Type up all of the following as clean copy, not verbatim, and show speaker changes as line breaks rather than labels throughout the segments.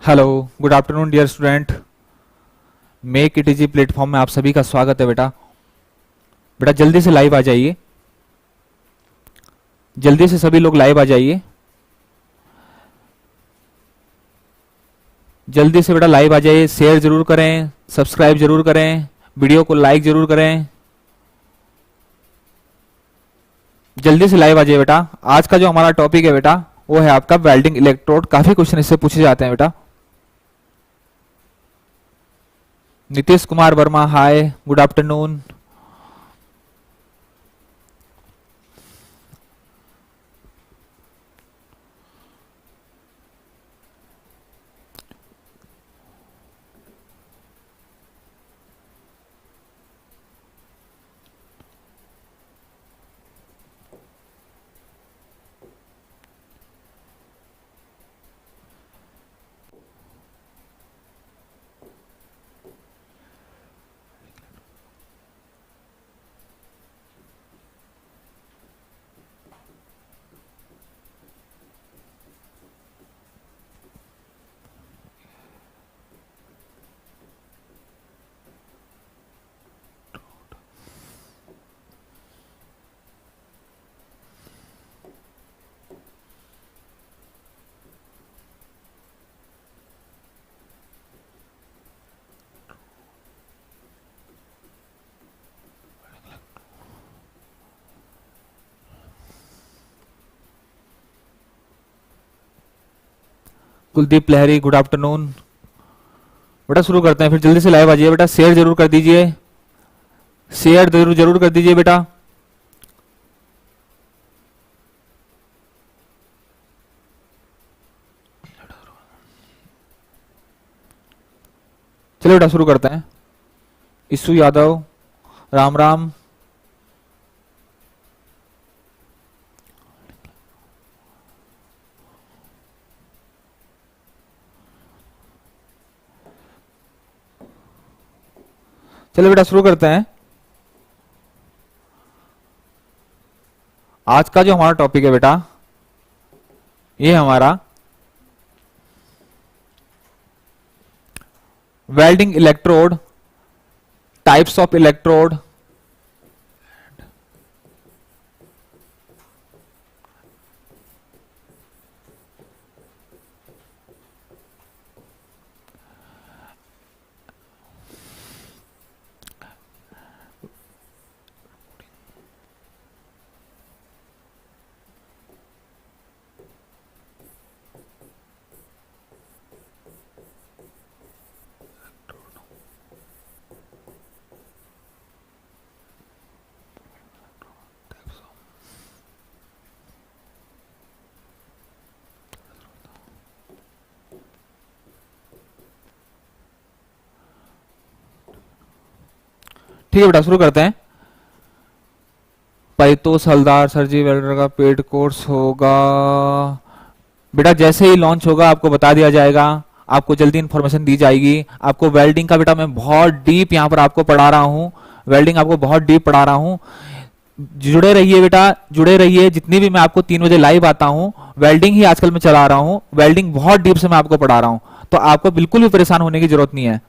Hello, good afternoon dear student. Make it easy platform में आप सभी का स्वागत है बेटा। बेटा जल्दी से लाइव आ जाइए, जल्दी से सभी लोग लाइव आ जाइए, जल्दी से बेटा लाइव आ जाइए। शेयर जरूर करें, सब्सक्राइब जरूर करें, वीडियो को लाइक जरूर करें। जल्दी से लाइव आ जाइए बेटा। आज का जो हमारा टॉपिक है बेटा वो है आपका वेल्डिंग इलेक्ट्रोड। काफी क्वेश्चन इससे पूछे जाते हैं बेटा। नीतीश कुमार वर्मा, हाय, गुड आफ्टरनून। कुलदीप लहरी, गुड आफ्टरनून। बेटा शुरू करते हैं, फिर जल्दी से लाइव आ जाइए बेटा। शेयर जरूर कर दीजिए, शेयर जरूर जरूर कर दीजिए बेटा। चलिए बेटा शुरू करते हैं। ईसु यादव, राम राम। चलिए बेटा शुरू करते हैं। आज का जो हमारा टॉपिक है बेटा ये हमारा welding electrode, types of electrode, ठीक है बेटा शुरू करते हैं। परितोष हलदार, सर जी वेल्डर का पेड कोर्स होगा बेटा। जैसे ही लॉन्च होगा आपको बता दिया जाएगा, आपको जल्दी इंफॉर्मेशन दी जाएगी। आपको वेल्डिंग का बेटा मैं बहुत डीप यहाँ पर आपको पढ़ा रहा हूँ, वेल्डिंग आपको बहुत डीप पढ़ा रहा हूँ। जुड़े रहिए बेटा, जुड़े रहिए। जितनी भी मैं आपको 3 बजे लाइव आता हूँ, वेल्डिंग ही आजकल मैं चला रहा हूँ, वेल्डिंग बहुत डीप से मैं आपको पढ़ा रहा हूँ, तो आपको बिल्कुल भी परेशान होने की जरूरत नहीं है।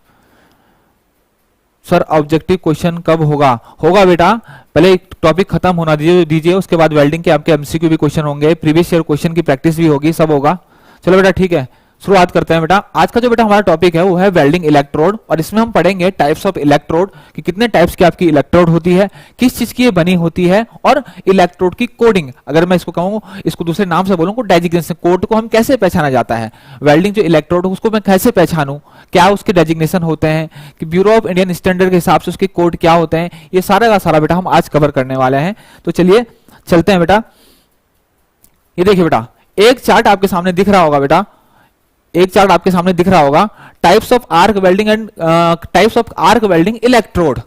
सर ऑब्जेक्टिव क्वेश्चन कब होगा? होगा बेटा, पहले टॉपिक खत्म होना दीजिए, उसके बाद वेल्डिंग के आपके एमसीक्यू भी क्वेश्चन होंगे, प्रीवियस ईयर क्वेश्चन की प्रैक्टिस भी होगी, सब होगा। चलो बेटा ठीक है, शुरुआत करते हैं बेटा। आज का जो बेटा हमारा टॉपिक है वो है वेल्डिंग इलेक्ट्रोड, और इसमें हम पढ़ेंगे टाइप्स ऑफ इलेक्ट्रोड कि कितने टाइप्स की आपकी इलेक्ट्रोड होती है, किस चीज की ये बनी होती है, और इलेक्ट्रोड की कोडिंग, अगर मैं इसको कहूँ, इसको दूसरे नाम से बोलूँ, डेजिग्नेशन, कोड को हम कैसे पहचाना जाता है, वेल्डिंग जो इलेक्ट्रोड है उसको मैं कैसे पहचानूं, क्या उसके डेजिग्नेशन होते हैं, कि ब्यूरो ऑफ इंडियन स्टैंडर्ड के हिसाब से उसके कोड क्या होते हैं, ये सारा का सारा बेटा हम आज कवर करने वाले हैं। तो चलिए चलते हैं बेटा। ये देखिए बेटा, एक चार्ट आपके सामने दिख रहा होगा बेटा, एक चार्ट आपके सामने दिख रहा होगा, types of arc welding and types of arc welding electrode,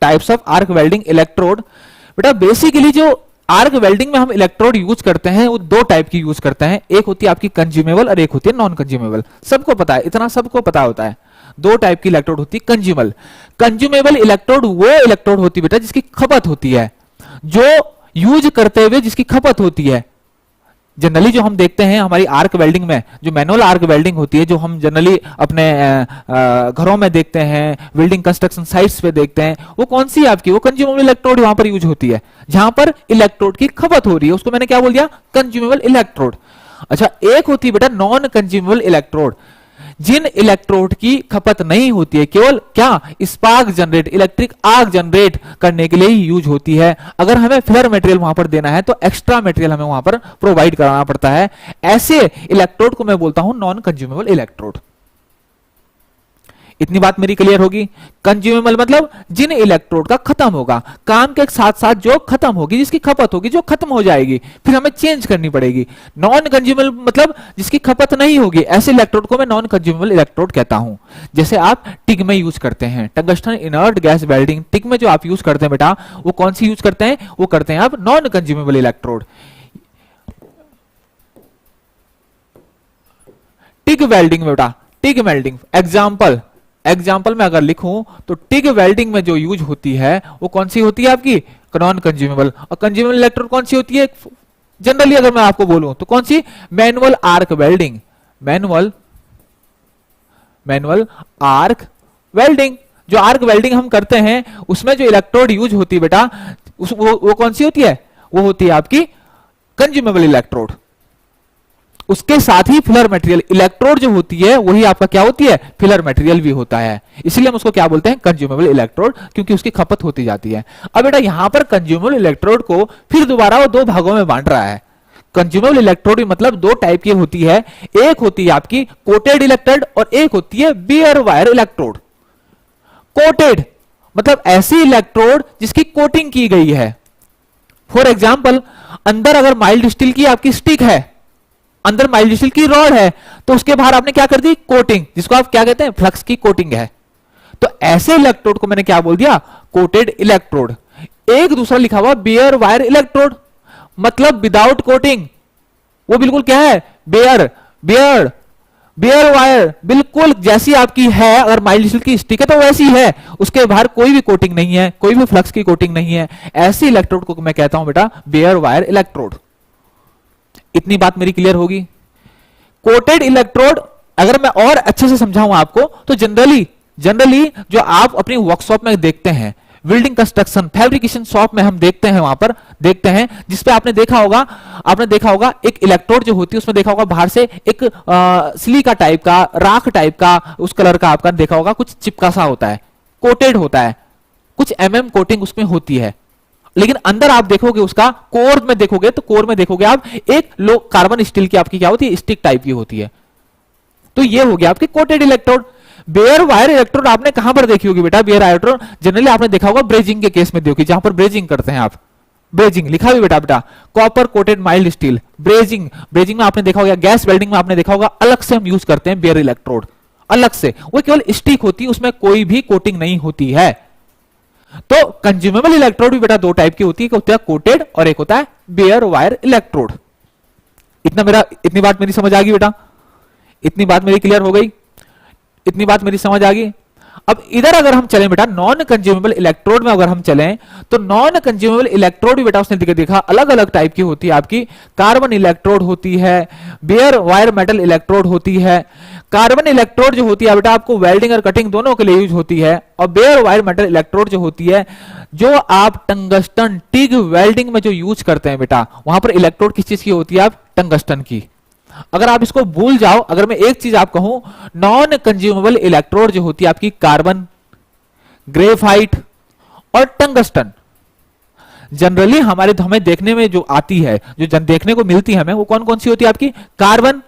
types of arc welding electrode. बेटा बेसिकली जो आर्क वेल्डिंग में हम इलेक्ट्रोड यूज करते हैं वो 2 टाइप की यूज करते हैं, एक होती है आपकी कंज्यूमेबल और एक होती है नॉन कंज्यूमेबल। सबको पता है, इतना सबको पता होता है। 2 टाइप की इलेक्ट्रोड होती है कंज्यूमेबल। कंज्यूमेबल इलेक्ट्रोड वो इलेक्ट्रोड होती है बेटा जिसकी खपत होती है, जो यूज करते हुए जिसकी खपत होती है, जनरली जो हम देखते हैं हमारी आर्क वेल्डिंग में, जो मैनुअल आर्क वेल्डिंग होती है, जो हम जनरली अपने घरों में देखते हैं, वेल्डिंग कंस्ट्रक्शन साइट्स पे देखते हैं, वो कौन सी है आपकी? वो कंज्यूमेबल इलेक्ट्रोड वहां पर यूज होती है, जहां पर इलेक्ट्रोड की खपत हो रही है, उसको मैंने क्या बोल दिया? Consumable electrode. अच्छा, एक होती है बेटा नॉन कंज्यूमेबल इलेक्ट्रोड, जिन इलेक्ट्रोड की खपत नहीं होती है, केवल क्या? Spark generate, electric arc generate करने के लिए ही यूज होती है। अगर हमें फिलर मटेरियल वहां पर देना है तो एक्स्ट्रा मटेरियल हमें वहां पर प्रोवाइड कराना पड़ता है। ऐसे इलेक्ट्रोड को मैं बोलता हूं नॉन कंज्यूमेबल इलेक्ट्रोड। इतनी बात मेरी क्लियर होगी? कंज्यूमेबल मतलब जिन इलेक्ट्रोड का खत्म होगा, काम के साथ साथ जो खत्म होगी, जिसकी खपत होगी, जो खत्म हो जाएगी, फिर हमें चेंज करनी पड़ेगी। नॉन कंज्यूमेबल मतलब जिसकी खपत नहीं होगी, ऐसे इलेक्ट्रोड को मैं नॉन कंज्यूमेबल इलेक्ट्रोड कहता हूं। जैसे आप टिग में यूज करते हैं, tungsten inert gas welding, TIG में जो आप यूज करते हैं बेटा, वो कौन सी यूज करते हैं? वो करते हैं आप non consumable electrode. TIG welding में बेटा, टिग वेल्डिंग एग्जाम्पल में अगर लिखूं तो टिग वेल्डिंग में जो यूज होती है वो कौन सी होती है आपकी? Non consumable. और कंज्यूमेबल इलेक्ट्रोड कौन सी होती है जनरली अगर मैं आपको बोलूं तो? कौन सी? Manual arc welding, manual arc welding. जो आर्क वेल्डिंग हम करते हैं उसमें जो इलेक्ट्रोड यूज होती है बेटा, वो कौन सी होती है? वो होती है आपकी कंज्यूमेबल इलेक्ट्रोड। उसके साथ ही फिलर मटेरियल इलेक्ट्रोड जो होती है वही आपका क्या होती है? फिलर मटेरियल भी होता है। इसीलिए हम उसको क्या बोलते हैं? कंज्यूमेबल इलेक्ट्रोड, क्योंकि उसकी खपत होती जाती है। अब बेटा यहां पर कंज्यूमेबल इलेक्ट्रोड को फिर दोबारा वो दो भागों में बांट रहा है। कंज्यूमेबल इलेक्ट्रोड मतलब दो टाइप की होती है, एक होती है आपकी कोटेड इलेक्ट्रोड और एक होती है बेयर वायर इलेक्ट्रोड। कोटेड मतलब ऐसी इलेक्ट्रोड जिसकी कोटिंग की गई है। फॉर एग्जाम्पल, अंदर अगर माइल्ड स्टील की आपकी स्टिक है, अंदर माइल्ड स्टील की रॉड है, तो उसके बाहर आपने क्या कर दी? कोटिंग, जिसको आप क्या कहते हैं? फ्लक्स की कोटिंग है। तो ऐसे इलेक्ट्रोड को मैंने क्या बोल दिया? Coated electrode. एक दूसरा लिखा हुआ बेयर वायर इलेक्ट्रोड, मतलब विदाउट कोटिंग, वो बिल्कुल क्या है? बेयर वायर, बिल्कुल जैसी आपकी है। अगर माइल्ड स्टील की स्टिक है तो वैसी है, उसके बाहर कोई भी कोटिंग नहीं है, कोई भी फ्लक्स की कोटिंग नहीं है। ऐसी इलेक्ट्रोड को मैं कहता हूं बेटा बेयर वायर इलेक्ट्रोड। इतनी बात मेरी क्लियर होगी? कोटेड इलेक्ट्रोड अगर मैं और अच्छे से समझाऊं आपको तो जनरली जो आप अपनी वर्कशॉप में देखते हैं, बिल्डिंग कंस्ट्रक्शन फैब्रिकेशन शॉप में हम देखते हैं, वहां पर देखते हैं, जिसपे आपने देखा होगा एक इलेक्ट्रोड जो होती है उसमें देखा होगा बाहर से एक सिलिका टाइप का, राख टाइप का, उस कलर का आपका देखा होगा, कुछ चिपका सा होता है, कोटेड होता है, कुछ कोटिंग उसमें होती है। लेकिन अंदर आप देखोगे उसका कोर में देखोगे आप एक लो कार्बन स्टील की आपकी क्या होती है? स्टिक टाइप की होती है। तो ये हो गया आपकी coated electrode. Bare wire electrode आपने कहां पर देखी होगी बेटा? बेयर इलेक्ट्रोड जनरली आपने देखा होगा ब्रेजिंग के केस में देखी, जहां पर ब्रेजिंग करते हैं आप। ब्रेजिंग लिखा भी बेटा copper coated mild steel, brazing में आपने देखा होगा। गैस वेल्डिंग में आपने देखा होगा, अलग से हम यूज करते हैं बेयर इलेक्ट्रोड, अलग से, वो केवल स्टिक होती है, उसमें कोई भी कोटिंग नहीं होती है। तो कंज्यूमेबल इलेक्ट्रोड भी बेटा दो टाइप की होती है, एक होता है कोटेड और एक होता है बेयर वायर इलेक्ट्रोड। इतनी बात मेरी समझ आ गई बेटा? इतनी बात मेरी क्लियर हो गई? इतनी बात मेरी समझ आ गई? अब इधर अगर हम चलें बेटा नॉन कंज्यूमेबल इलेक्ट्रोड में अगर हम चलें तो नॉन कंज्यूमेबल इलेक्ट्रोड भी बेटा उसने देखा अलग अलग टाइप की होती है आपकी। कार्बन इलेक्ट्रोड होती है, बेयर वायर मेटल इलेक्ट्रोड होती है। कार्बन इलेक्ट्रोड जो होती है बेटा आपको वेल्डिंग और कटिंग दोनों के लिए यूज होती है। और बेयर वायर मेटल इलेक्ट्रोड जो होती है, जो आप टंगस्टन टिग वेल्डिंग में जो यूज करते हैं बेटा, वहां पर इलेक्ट्रोड किस चीज की होती है? आप टंगस्टन की। अगर आप इसको भूल जाओ, अगर मैं एक चीज आप कहूं, नॉन कंज्यूमेबल इलेक्ट्रोड जो होती है आपकी कार्बन, ग्रेफाइट और टंगस्टन, जनरली हमें देखने में जो आती है, जो देखने को मिलती है हमें, वो कौन कौन सी होती है आपकी? कार्बन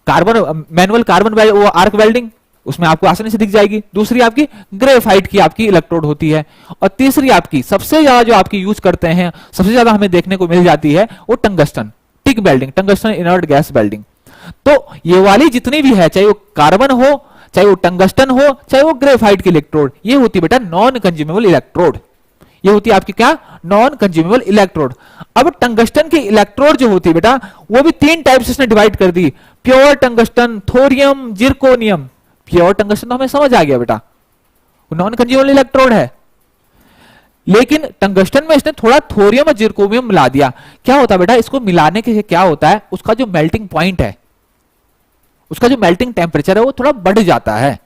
मैनुअल कार्बन वो आर्क वेल्डिंग, उसमें आपको आसानी से दिख जाएगी। दूसरी आपकी ग्रेफाइट की आपकी इलेक्ट्रोड होती है। और तीसरी आपकी सबसे ज्यादा जो आपकी यूज करते हैं, सबसे ज्यादा हमें देखने को मिल जाती है, वो tungsten TIG welding, tungsten inert gas welding. तो ये वाली जितनी भी है, चाहे वो कार्बन हो, चाहे वो टंगस्टन हो, चाहे वो ग्रेफाइट की इलेक्ट्रोड, ये होती है बेटा नॉन कंज्यूमेबल इलेक्ट्रोड। ये होती है आपकी क्या? Non consumable electrode. अब टंगस्टन की इलेक्ट्रोड जो होती है बेटा, वो भी तीन टाइप से इसने डिवाइड कर दी, pure tungsten, thorium, zirconium. Pure tungsten तो हमें समझ आ गया बेटा, वो नॉन कंज्यूमेबल इलेक्ट्रोड है। लेकिन टंगस्टन में इसने थोड़ा थोरियम और जिरकोनियम मिला दिया। क्या होता है बेटा, इसको मिलाने के क्या होता है, उसका जो मेल्टिंग पॉइंट है, उसका जो मेल्टिंग टेम्परेचर है वो थोड़ा बढ़ जाता है,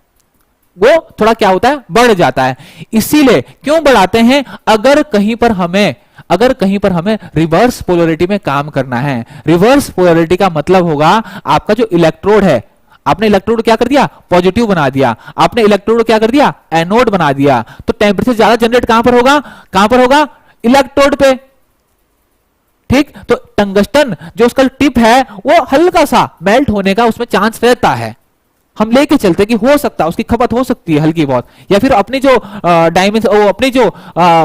वो थोड़ा क्या होता है, बढ़ जाता है। इसीलिए क्यों बढ़ाते हैं, अगर कहीं पर हमें रिवर्स पोलरिटी में काम करना है। रिवर्स पोलरिटी का मतलब होगा आपका जो इलेक्ट्रोड है, आपने इलेक्ट्रोड क्या कर दिया, पॉजिटिव बना दिया, आपने इलेक्ट्रोड क्या कर दिया, एनोड बना दिया, तो टेम्परेचर ज्यादा जनरेट कहां पर होगा, इलेक्ट्रोड पे। ठीक, तो टंगस्टन जो उसका टिप है वो हल्का सा मेल्ट होने का उसमें चांस रहता है, हम लेके चलते कि हो सकता है, उसकी खपत हो सकती है हल्की बहुत, या फिर अपनी जो डायमेंशन, अपनी जो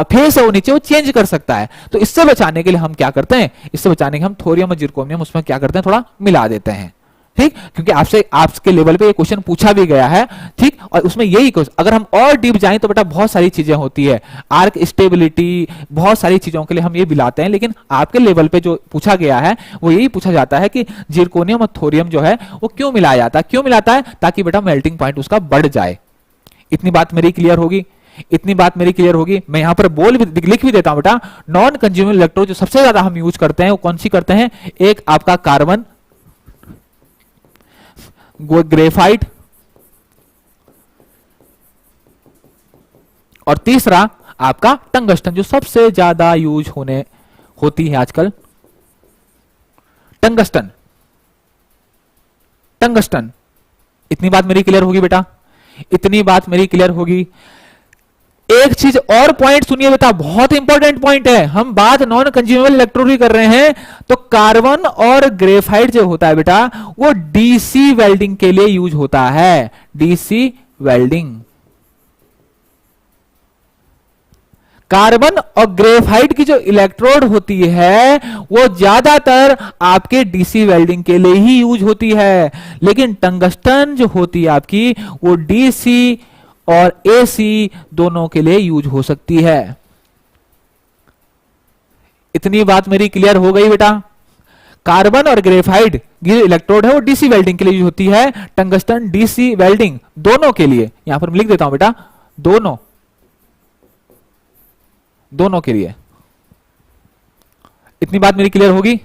फेस है वो नीचे वो चेंज कर सकता है। तो इससे बचाने के लिए हम क्या करते हैं, इससे बचाने के हम थोरियम और जिरकोनियम उसमें क्या करते हैं, थोड़ा मिला देते हैं। ठीक, क्योंकि आपके लेवल पे ये क्वेश्चन पूछा भी गया है। ठीक, और उसमें यही क्वेश्चन, अगर हम और डीप जाएं तो बेटा बहुत सारी चीजें होती है, आर्क स्टेबिलिटी, बहुत सारी चीजों के लिए हम ये मिलाते हैं, लेकिन आपके लेवल पे जो पूछा गया है वो यही पूछा जाता है कि जिरकोनियम और थोरियम जो है वो क्यों मिलाया जाता है, क्यों मिलाता है, ताकि बेटा मेल्टिंग पॉइंट उसका बढ़ जाए। इतनी बात मेरी क्लियर होगी, इतनी बात मेरी क्लियर होगी। मैं यहां पर लिख भी देता हूं बेटा, नॉन कंज्यूमेबल इलेक्ट्रोड जो सबसे ज्यादा हम यूज करते हैं वो कौन सी करते हैं, एक आपका कार्बन ग्रेफाइट, और तीसरा आपका टंगस्टन जो सबसे ज्यादा यूज होती है आजकल, टंगस्टन। इतनी बात मेरी क्लियर होगी बेटा, इतनी बात मेरी क्लियर होगी। एक चीज और पॉइंट सुनिए बेटा, बहुत इंपॉर्टेंट पॉइंट है, हम बात नॉन कंज्यूमेबल इलेक्ट्रोड की कर रहे हैं, तो कार्बन और ग्रेफाइट जो होता है बेटा वो डीसी वेल्डिंग के लिए यूज होता है, डीसी वेल्डिंग। कार्बन और ग्रेफाइट की जो इलेक्ट्रोड होती है वो ज्यादातर आपके डीसी वेल्डिंग के लिए ही यूज होती है, लेकिन टंगस्टन जो होती है आपकी वो डीसी और एसी दोनों के लिए यूज हो सकती है। इतनी बात मेरी क्लियर हो गई बेटा। कार्बन और ग्रेफाइट की इलेक्ट्रोड है वो डीसी वेल्डिंग के लिए यूज होती है, टंगस्टन डीसी वेल्डिंग दोनों के लिए, यहां पर मैं लिख देता हूं बेटा, दोनों के लिए। इतनी बात मेरी क्लियर होगी।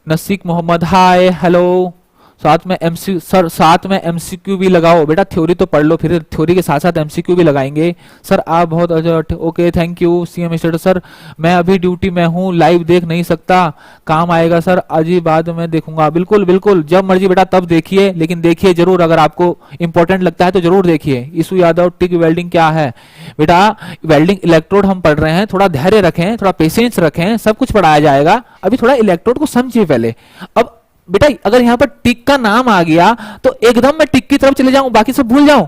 नसीक मोहम्मद हाय हेलो, साथ में एमसीक्यू भी लगाओ बेटा, थ्योरी तो पढ़ लो, फिर थ्योरी के साथ साथ एमसीक्यू भी लगाएंगे। सर आप बहुत okay, thank you CM status. Sir मैं अभी ड्यूटी में हूँ, लाइव देख नहीं सकता, काम आएगा सर, आज ही बाद में देखूंगा। बिल्कुल बिल्कुल, जब मर्जी बेटा तब देखिए, लेकिन देखिए जरूर, अगर आपको इंपॉर्टेंट लगता है तो जरूर देखिए। ईसु यादव, टिक वेल्डिंग क्या है बेटा, वेल्डिंग इलेक्ट्रोड हम पढ़ रहे हैं, थोड़ा धैर्य रखें, थोड़ा पेशेंस रखें, सब कुछ पढ़ाया जाएगा, अभी थोड़ा इलेक्ट्रोड को समझिए पहले। अब बेटा अगर यहां पर टिक का नाम आ गया तो एकदम मैं टिक की तरफ चले जाऊं, बाकी सब भूल जाऊं।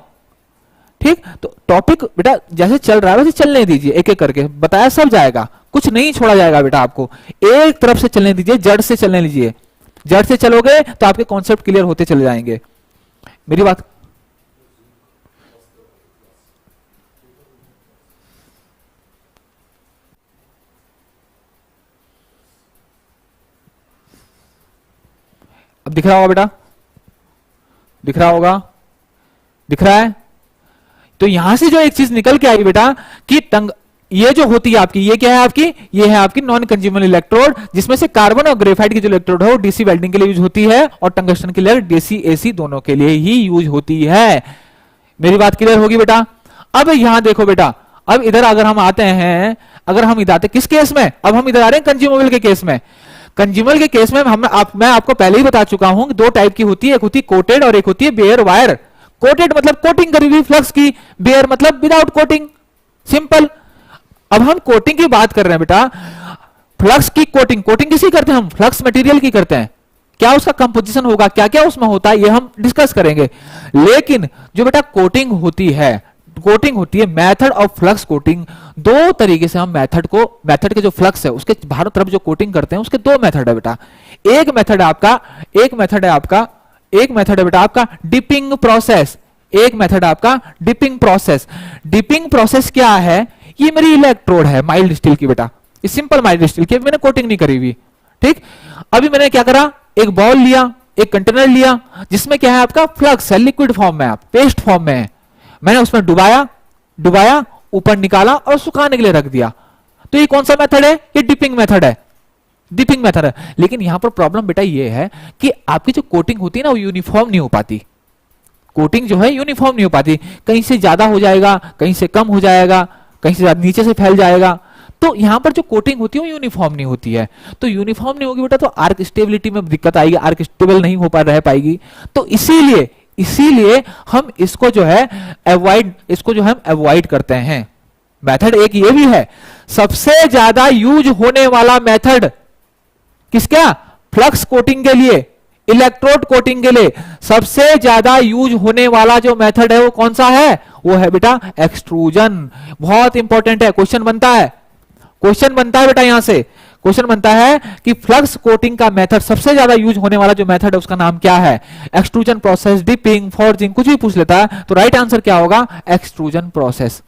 ठीक, तो टॉपिक बेटा जैसे चल रहा है वैसे चलने दीजिए, एक एक करके बताया सब जाएगा, कुछ नहीं छोड़ा जाएगा बेटा, आपको एक तरफ से चलने दीजिए, जड़ से चलने लीजिए। जड़ से चलोगे तो आपके कॉन्सेप्ट क्लियर होते चले जाएंगे। मेरी बात अब दिख रहा होगा बेटा, दिख रहा होगा, दिख रहा है। तो यहां से जो एक चीज निकल के आई बेटा कि ये जो होती है आपकी, ये क्या है आपकी, ये है आपकी नॉन कंज्यूमेबल इलेक्ट्रोड, जिसमें से कार्बन और ग्रेफाइट की जो इलेक्ट्रोड है वो डीसी वेल्डिंग के लिए यूज होती है, और टंगस्टन के लिए डीसी एसी दोनों के लिए ही यूज होती है। मेरी बात क्लियर होगी बेटा। अब यहां देखो बेटा, अब इधर अगर हम आते हैं, अगर हम इधर आते किस केस में, अब हम इधर आ रहे हैं कंज्यूमेबल के केस में। कंज्यूमर के केस में मैं आपको पहले ही बता चुका हूं कि दो टाइप की होती है, एक होती है कोटेड और एक होती है बेयर वायर। कोटेड मतलब कोटिंग करी हुई फ्लक्स की, बेयर मतलब विदाउट कोटिंग, सिंपल। अब हम कोटिंग की बात कर रहे हैं बेटा, फ्लक्स की कोटिंग, कोटिंग किसी करते हैं हम, फ्लक्स मटेरियल की करते हैं, क्या उसका कंपोजिशन होगा, क्या क्या उसमें होता है, ये हम डिस्कस करेंगे। लेकिन जो बेटा कोटिंग होती है, कोटिंग होती है, मेथड ऑफ फ्लक्स कोटिंग, दो तरीके से हम मेथड के जो फ्लक्स है उसके बाहर तरफ जो कोटिंग करते हैं उसके दो मेथड है बेटा। एक मेथड है बेटा आपका डिपिंग प्रोसेस, एक मेथड आपका डिपिंग प्रोसेस। डिपिंग प्रोसेस क्या है, ये मेरी इलेक्ट्रोड है माइल्ड स्टील की बेटा, ये सिंपल माइल्ड स्टील की, मैंने कोटिंग नहीं करी हुई। ठीक, अभी मैंने क्या करा, एक बॉल लिया, एक कंटेनर लिया, जिसमें क्या है आपका फ्लक्स है, लिक्विड फॉर्म में, पेस्ट फॉर्म में है, मैंने उसमें डुबाया, ऊपर निकाला और सुखाने के लिए रख दिया। तो ये कौन सा मेथड है? ये डिपिंग मेथड है, डिपिंग मेथड है। लेकिन यहां पर प्रॉब्लम बेटा ये है कि आपकी जो कोटिंग होती है ना वो यूनिफॉर्म नहीं हो पाती। कोटिंग जो है यूनिफॉर्म नहीं हो पाती, कहीं से ज्यादा हो जाएगा, कहीं से कम हो जाएगा, कहीं से नीचे से फैल जाएगा। तो यहां पर जो कोटिंग होती है वो यूनिफॉर्म नहीं होती है। तो यूनिफॉर्म नहीं होगी बेटा तो आर्क स्टेबिलिटी में दिक्कत आएगी, आर्क स्टेबल नहीं हो पा रह पाएगी। तो इसीलिए इसीलिए हम इसको जो है अवॉइड करते हैं। मेथड एक ये भी है, सबसे ज्यादा यूज होने वाला मेथड किसका? फ्लक्स कोटिंग के लिए, इलेक्ट्रोड कोटिंग के लिए सबसे ज्यादा यूज होने वाला जो मेथड है वो कौन सा है? वो है बेटा एक्सट्रूजन। बहुत इंपॉर्टेंट है, क्वेश्चन बनता है, क्वेश्चन बनता है बेटा। यहां से क्वेश्चन बनता है कि फ्लक्स कोटिंग का मेथड सबसे ज्यादा यूज होने वाला जो मेथड है उसका नाम क्या है? एक्सट्रूजन प्रोसेस, डिपिंग, फॉर्जिंग, कुछ भी पूछ लेता है तो राइट आंसर क्या होगा? Extrusion process.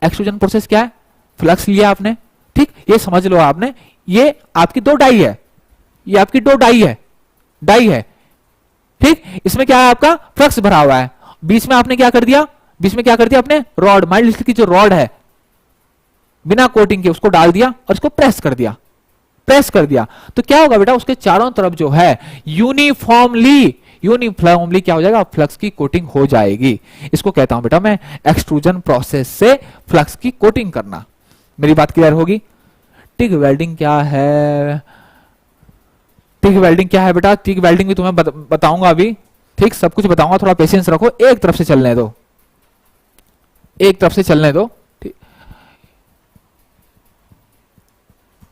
एक्सट्रूजन प्रोसेस क्या है? फ्लक्स लिया आपने, ठीक, ये समझ लो आपने, ये आपकी दो डाई है, ये आपकी दो डाई है, डाई है, ठीक। इसमें क्या है? आपका फ्लक्स भरा हुआ है। बीच में आपने क्या कर दिया? बीच में क्या कर दिया आपने? रॉड, माइल्ड स्टील की जो रॉड है बिना कोटिंग के उसको डाल दिया और इसको प्रेस कर दिया, प्रेस कर दिया। तो क्या होगा बेटा? उसके चारों तरफ जो है यूनिफॉर्मली क्या हो जाएगा? फ्लक्स की कोटिंग हो जाएगी। इसको कहता हूं बेटा मैं एक्सट्रूजन प्रोसेस से फ्लक्स की कोटिंग करना। मेरी बात क्लियर होगी? टिग वेल्डिंग क्या है? टिग वेल्डिंग क्या है बेटा? टिग वेल्डिंग भी तुम्हें बताऊंगा अभी, ठीक, सब कुछ बताऊंगा, थोड़ा पेशेंस रखो, एक तरफ से चलने दो, एक तरफ से चलने दो, ठीक।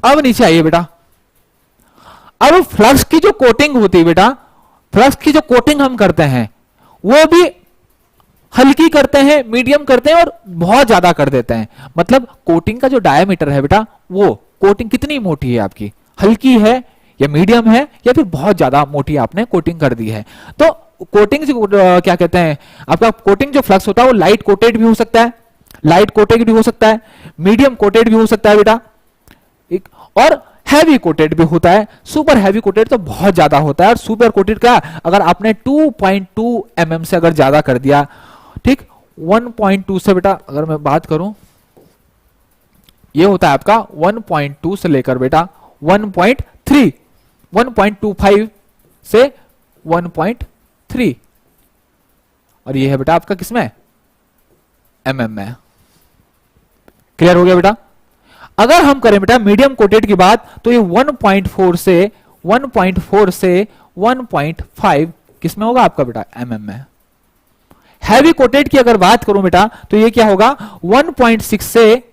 अब नीचे आइए बेटा। अब फ्लक्स की जो कोटिंग होती है बेटा, फ्लक्स की जो कोटिंग हम करते हैं वो भी हल्की करते हैं, मीडियम करते हैं और बहुत ज्यादा कर देते हैं। मतलब कोटिंग का जो डायमीटर है बेटा, वो कोटिंग कितनी मोटी है आपकी? हल्की है या मीडियम है या फिर बहुत ज्यादा मोटी आपने कोटिंग कर दी है? तो कोटिंग क्या कहते हैं, आपका कोटिंग जो फ्लक्स होता है वो लाइट कोटेड भी हो सकता है, लाइट कोटेड भी हो सकता है, मीडियम कोटेड भी हो सकता है बेटा, और हैवी कोटेड भी होता है। सुपर हैवी कोटेड तो बहुत ज्यादा होता है, और सुपर कोटेड का अगर आपने 2.2 mm से अगर ज्यादा कर दिया, ठीक, 1.2 से बेटा अगर मैं बात करूं, ये होता है आपका 1.2 से लेकर बेटा 1.3, 1.25 से 1.3, और ये है बेटा आपका किसमें? mm में। क्लियर हो गया बेटा? अगर हम करें बेटा मीडियम कोटेड की बात तो ये 1.4 से 1.5 किसमें होगा आपका बेटा? mm में। हैवी कोटेड की अगर बात करूं बेटा तो ये क्या होगा? 1.6 से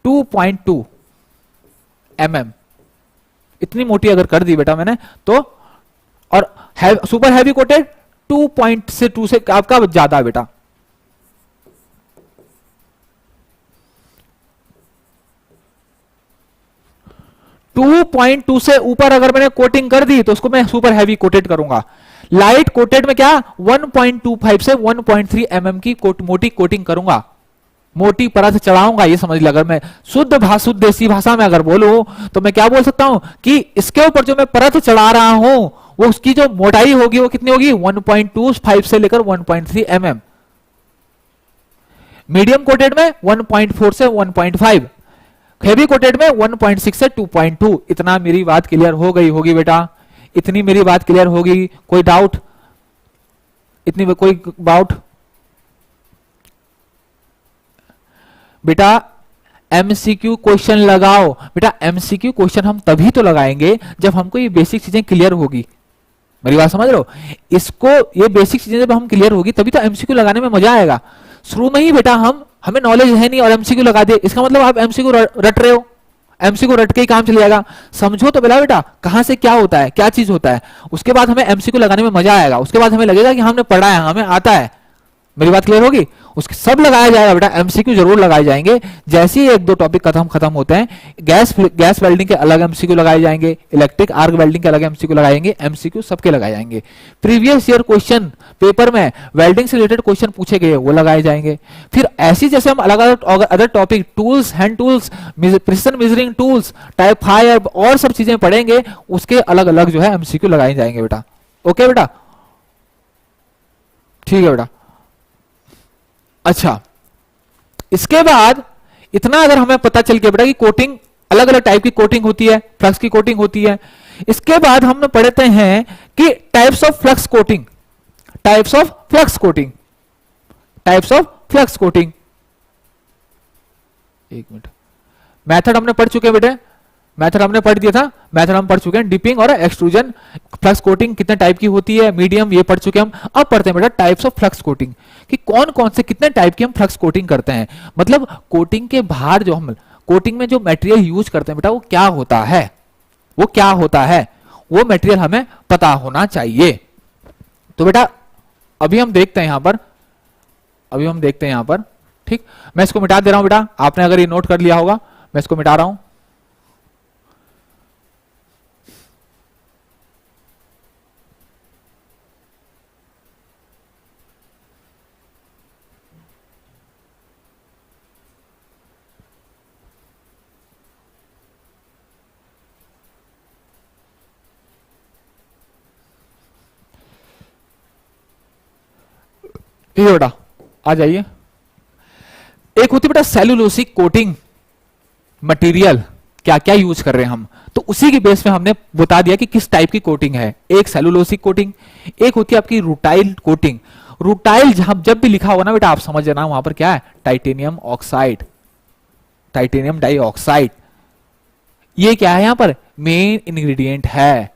2.2 mm, इतनी मोटी अगर कर दी बेटा मैंने तो, और सुपर हैवी कोटेड 2 से आपका ज्यादा बेटा। 2.2 से ऊपर अगर मैंने कोटिंग कर दी तो उसको मैं सुपर हैवी कोटेड करूंगा। लाइट कोटेड में क्या? 1.25 से 1.3 mm की मोटी कोटिंग करूंगा, मोटी परत चढ़ाऊंगा। ये समझ लिया, अगर मैं शुद्ध देसी भाषा में अगर बोलूं तो मैं क्या बोल सकता हूं कि इसके ऊपर जो मैं परत चढ़ा रहा हूं वो उसकी जो मोटाई होगी वो कितनी होगी? 1.25 से लेकर 1.3 mm। मीडियम कोटेड में 1.4 से 1.5, हैवी कोटेड में 1.6 से 2.2। इतना मेरी बात क्लियर हो गई होगी बेटा? इतनी मेरी बात क्लियर होगी? कोई डाउट? इतनी कोई डाउट? बेटा एमसीक्यू क्वेश्चन लगाओ। बेटा एमसीक्यू क्वेश्चन हम तभी तो लगाएंगे जब हमको ये बेसिक चीजें क्लियर होगी। मेरी बात समझ रहे हो? इसको, ये बेसिक चीजें जब हम क्लियर होगी तभी तो एमसीक्यू लगाने में मजा आएगा। शुरू में ही बेटा हमें नॉलेज है नहीं और एमसीक्यू लगा दे, इसका मतलब आप एमसीक्यू रट रहे हो, एमसीक्यू रट के ही काम चल जाएगा। समझो तो बेटा कहां से क्या होता है, क्या चीज होता है, उसके बाद हमें एमसीक्यू लगाने में मजा आएगा। उसके बाद हमें लगेगा कि हमने पढ़ा है, हमें आता है। मेरी बात क्लियर होगी? उसके सब लगाया जाएगा बेटा, एमसीक्यू जरूर लगाए जाएंगे। जैसे ही एक दो टॉपिक खत्म होते हैं, गैस वेल्डिंग के अलग एमसीक्यू लगाए जाएंगे, इलेक्ट्रिक आर्क वेल्डिंग के अलग एमसीक्यू लगाएंगे, एमसीक्यू सबके लगाए जाएंगे। प्रीवियस ईयर क्वेश्चन पेपर में वेल्डिंग से रिलेटेड क्वेश्चन पूछे गए वो लगाए जाएंगे। फिर ऐसी जैसे हम अलग अलग other topic, tools, hand tools, precision measuring tools, type 5 और सब चीजें पढ़ेंगे, उसके अलग अलग जो है एमसीक्यू लगाए जाएंगे बेटा। ओके बेटा, ठीक है बेटा। अच्छा, इसके बाद इतना अगर हमें पता चल गया बेटा कि कोटिंग, अलग अलग टाइप की कोटिंग होती है, फ्लक्स की कोटिंग होती है। इसके बाद हम पढ़ते हैं कि types of flux coating, types of flux coating, types of flux coating. एक मिनट, मेथड हमने पढ़ चुके हैं बेटे, मेथड हमने पढ़ दिया था, मेथड हम पढ़ चुके हैं, डिपिंग और एक्सट्रूजन। फ्लक्स कोटिंग कितने टाइप की होती है, मीडियम, ये पढ़ चुके हैं हम। अब पढ़ते हैं बेटा टाइप्स ऑफ फ्लक्स कोटिंग, कि कौन कौन से कितने टाइप की हम फ्लक्स कोटिंग करते हैं। मतलब कोटिंग के बाहर जो हम कोटिंग में जो मटेरियल यूज करते हैं बेटा, वो क्या होता है, वो क्या होता है, वो मटेरियल हमें पता होना चाहिए। तो बेटा अभी हम देखते हैं यहां पर, अभी हम देखते हैं यहां पर, ठीक। मैं इसको मिटा दे रहा हूं बेटा, आपने अगर ये नोट कर लिया होगा, मैं इसको मिटा रहा हूं। ये बेटा आ जाइए। एक होती बेटा सेलुलोसिक कोटिंग मटेरियल, क्या क्या यूज कर रहे हैं हम, तो उसी के बेस पे हमने बता दिया कि किस टाइप की कोटिंग है। एक सेलुलोसिक कोटिंग, एक होती है आपकी रूटाइल कोटिंग। रूटाइल जहां जब भी लिखा होगा ना बेटा, आप समझ जाना वहां पर क्या है, टाइटेनियम ऑक्साइड, टाइटेनियम डाइऑक्साइड। ये क्या है, यहां पर मेन इंग्रेडिएंट है,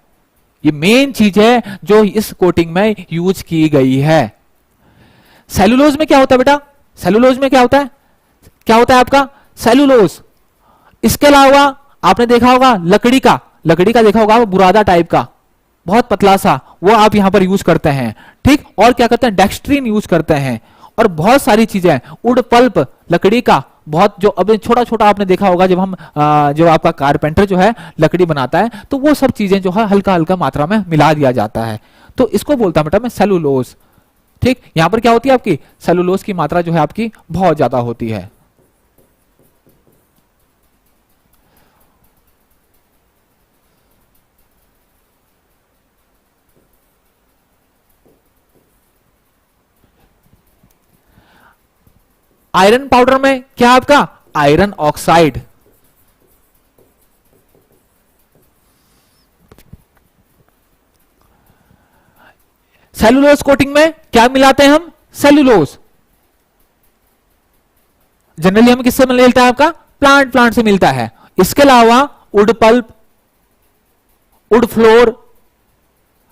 ये मेन चीज है जो इस कोटिंग में यूज की गई है। सेलुलोज में क्या होता है बेटा, सेलुलोज में क्या होता है, क्या होता है आपका सेलुलोज। इसके अलावा आपने देखा होगा लकड़ी का, लकड़ी का देखा होगा बुरादा टाइप का, बहुत पतला सा, वो आप यहां पर यूज करते हैं, ठीक। और क्या करते हैं, डेक्सट्रीन यूज करते हैं, और बहुत सारी चीजें, वुड पल्प लकड़ी का, बहुत जो अभी छोटा छोटा आपने देखा होगा, जब हम जो आपका कारपेंटर जो है लकड़ी बनाता है, तो वो सब चीजें जो है हल्का हल्का मात्रा में मिला दिया जाता है, तो इसको बोलता बेटा मैं सेलुलोज, ठीक। यहां पर क्या होती है आपकी सेलुलोज की मात्रा जो है आपकी बहुत ज्यादा होती है। आयरन पाउडर में क्या आपका आयरन ऑक्साइड, सेलुलोज कोटिंग में क्या मिलाते हैं हम, सेलुलोज। जनरली हमें किससे मिलता है आपका, प्लांट, प्लांट से मिलता है। इसके अलावा वुड पल्प, वुड फ्लोर,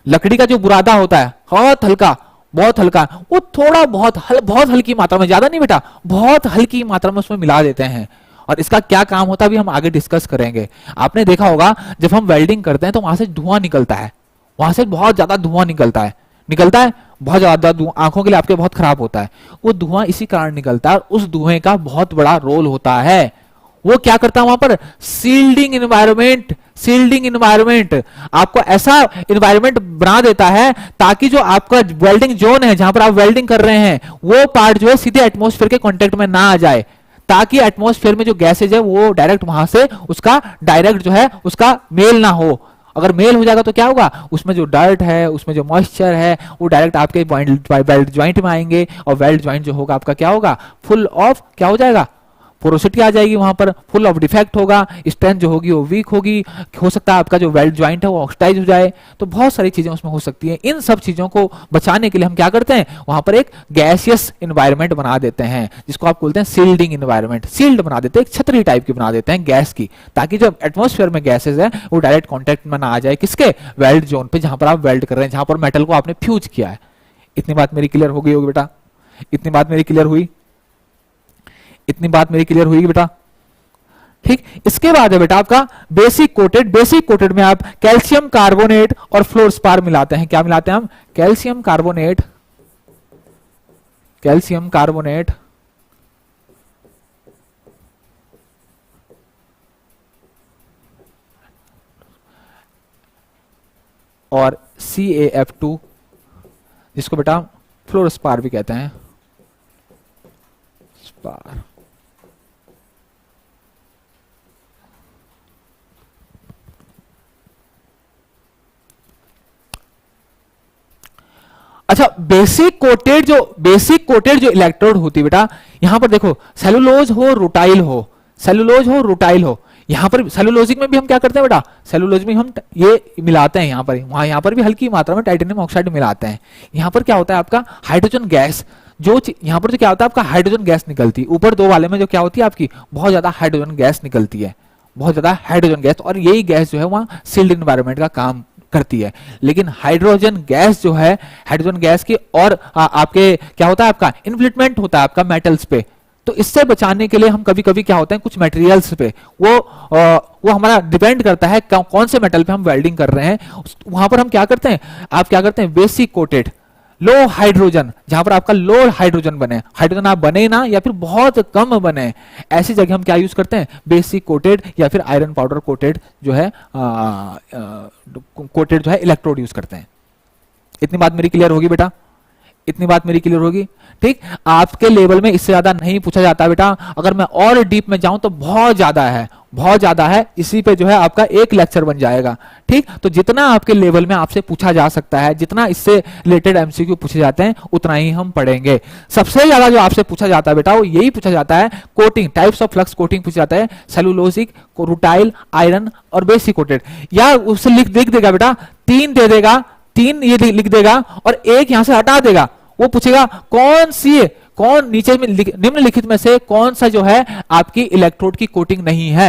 लकड़ी का जो बुरादा होता है बहुत हल्का, बहुत हल्का, वो थोड़ा बहुत हल्की मात्रा में, ज्यादा नहीं बेटा, बहुत हल्की मात्रा में उसमें मिला देते हैं। और इसका क्या काम होता है अभी हम आगे डिस्कस करेंगे। आपने देखा होगा जब हम वेल्डिंग करते हैं तो वहां से धुआं निकलता है, वहां से बहुत ज्यादा धुआं निकलता है, निकलता है बहुत ज्यादा धुआं, आंखों के लिए आपके बहुत खराब होता है। वो धुआं इसी कारण निकलता है, और उस धुएं का बहुत बड़ा रोल होता है। वो क्या करता है वहां पर, सील्डिंग इन्वायरमेंट, सील्डिंग इन्वायरमेंट, आपको ऐसा इन्वायरमेंट बना देता है ताकि जो आपका वेल्डिंग जोन है जहां पर आप वेल्डिंग कर रहे हैं, वो पार्ट जो है सीधे एटमॉस्फेयर के कांटेक्ट में ना आ जाए, ताकि एटमॉस्फेयर में जो गैसेज है वो डायरेक्ट वहां से उसका डायरेक्ट जो है उसका मेल ना हो। अगर मेल हो जाएगा तो क्या होगा, उसमें जो डर्ट है, उसमें जो मॉइस्चर है, वो डायरेक्ट आपके वेल्ड ज्वाइंट में आएंगे, और वेल्ड ज्वाइंट जो होगा आपका क्या होगा, फुल ऑफ क्या हो जाएगा, पोरोसिटी आ जाएगी, वहां पर फुल ऑफ डिफेक्ट होगा, स्ट्रेंथ जो होगी वो वीक होगी, हो सकता है आपका जो वेल्ड ज्वाइंट है वो ऑक्सीडाइज हो जाए। तो बहुत सारी चीजें उसमें हो सकती हैं। इन सब चीजों को बचाने के लिए हम क्या करते हैं, वहां पर एक गैसियस इन्वायरमेंट बना देते हैं, जिसको आप बोलते हैं सील्डिंग इन्वायरमेंट। सील्ड बना देते हैं, एक छतरी टाइप की बना देते हैं गैस की, ताकि जो एटमॉस्फेयर में गैसेज है वो डायरेक्ट कॉन्टेक्ट में ना आ जाए, किसके, वेल्ड जोन पे, जहां पर आप वेल्ड कर रहे हैं, जहां पर मेटल को आपने फ्यूज किया है। इतनी बात मेरी क्लियर हो गई होगी बेटा, इतनी बात मेरी क्लियर हुई, इतनी बात मेरी क्लियर हुई बेटा, ठीक। इसके बाद है बेटा आपका बेसिक कोटेड। बेसिक कोटेड में आप कैल्शियम कार्बोनेट और फ्लोरस्पार मिलाते हैं। क्या मिलाते हैं हम, कैल्शियम कार्बोनेट, कैल्शियम कार्बोनेट और CaF2, जिसको बेटा फ्लोरस्पार भी कहते हैं, स्पार। अच्छा, बेसिक कोटेड जो इलेक्ट्रोड होती है बेटा, यहां पर देखो सेलुलोज हो रुटाइल हो, सेलुलोज हो रुटाइल हो, यहां पर सेलुलोजिक में भी हम क्या करते हैं बेटा, सेलुलोज में हम ये मिलाते हैं, यहां पर भी हल्की मात्रा में टाइटेनियम ऑक्साइड मिलाते हैं। यहां पर क्या होता है आपका हाइड्रोजन गैस, यहां पर जो क्या होता है आपका हाइड्रोजन गैस निकलती है, ऊपर दो वाले में जो क्या होती है आपकी बहुत ज्यादा हाइड्रोजन गैस निकलती है, बहुत ज्यादा हाइड्रोजन गैस, और यही गैस जो है वहां सील्ड इन्वायरमेंट का काम करती है। लेकिन हाइड्रोजन गैस जो है, हाइड्रोजन गैस की और आपके क्या होता है आपका इन्फ्लिटमेंट होता है आपका मेटल्स पे, तो इससे बचाने के लिए हम कभी कभी क्या होते हैं कुछ मटेरियल्स पे वो हमारा डिपेंड करता है कौन से मेटल पे हम वेल्डिंग कर रहे हैं, वहां पर हम क्या करते हैं, आप क्या करते हैं बेसिक कोटेड लो हाइड्रोजन, जहां पर आपका लो हाइड्रोजन बने, हाइड्रोजन आप बने ना या फिर बहुत कम बने, ऐसी जगह हम क्या यूज करते हैं बेसिक कोटेड या फिर आयरन पाउडर कोटेड जो है कोटेड जो है इलेक्ट्रोड यूज करते हैं। इतनी बात मेरी क्लियर होगी बेटा, इतनी बात मेरी क्लियर होगी। ठीक, आपके लेवल में इससे ज्यादा नहीं पूछा जाता बेटा, अगर मैं और डीप में जाऊं तो बहुत ज्यादा है, बहुत ज्यादा है, इसी पे जो है आपका एक लेक्चर बन जाएगा। ठीक, तो जितना आपके लेवल में आपसे पूछा जा सकता है, जितना इससे रिलेटेड एमसीक्यू पूछे जाते हैं उतना ही हम पढ़ेंगे। सबसे ज्यादा जो आपसे पूछा जाता है बेटा वो यही पूछा जाता है coating, types of flux coating पूछा जाता है, सेलुलोजिक, रुटाइल, आयरन और बेसिक कोटेड, या उससे लिख देगा बेटा, तीन दे देगा, तीन ये लिख देगा और एक यहां से हटा देगा, वो पूछेगा कौन नीचे में निम्नलिखित में से कौन सा जो है आपकी इलेक्ट्रोड की कोटिंग नहीं है,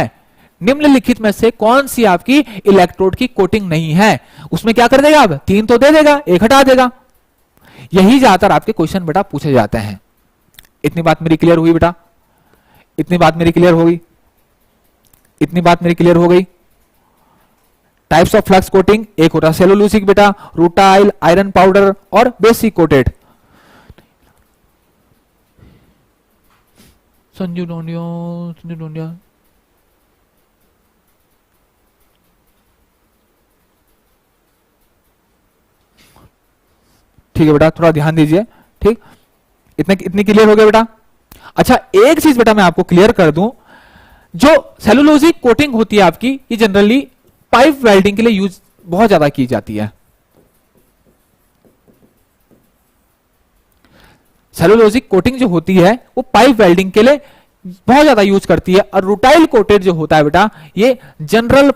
निम्नलिखित में से कौन सी आपकी इलेक्ट्रोड की कोटिंग नहीं है, उसमें क्या कर देगा, अब तीन तो दे देगा, एक हटा देगा। यही ज्यादातर आपके क्वेश्चन बेटा पूछे जाते हैं। इतनी बात मेरी क्लियर हुई बेटा, इतनी बात मेरी क्लियर होगी, इतनी बात मेरी क्लियर हो गई। टाइप्स ऑफ फ्लक्स कोटिंग, एक होता है सेलुलोसिक बेटा, रूटाइल, आयरन पाउडर और बेसिक कोटेड। संजू डोंडिया ठीक है बेटा, थोड़ा ध्यान दीजिए। ठीक, इतनी क्लियर हो गया बेटा। अच्छा, एक चीज बेटा मैं आपको क्लियर कर दूं, जो सेलुलोजिक कोटिंग होती है आपकी, ये जनरली पाइप वेल्डिंग के लिए यूज बहुत ज्यादा की जाती है। सेलुलोजिक कोटिंग जो होती है वो पाइप वेल्डिंग के लिए बहुत ज्यादा यूज करती है, और रूटाइल कोटेड जो होता है बेटा ये जनरल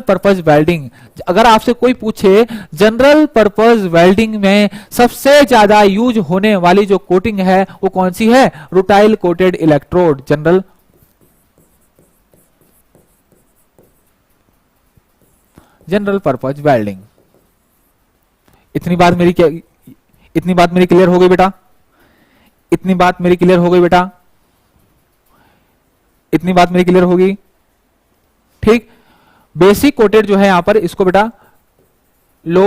पर्पज वेल्डिंग। अगर आपसे कोई पूछे जनरल पर्पज वेल्डिंग में सबसे ज्यादा यूज होने वाली जो कोटिंग है वो कौन सी है, rutile coated electrode, general purpose welding. इतनी बात मेरी क्लियर हो गई बेटा, इतनी बात मेरी क्लियर हो गई बेटा, इतनी बात मेरी क्लियर होगी। ठीक, बेसिक कोटेड जो है यहां पर इसको बेटा लो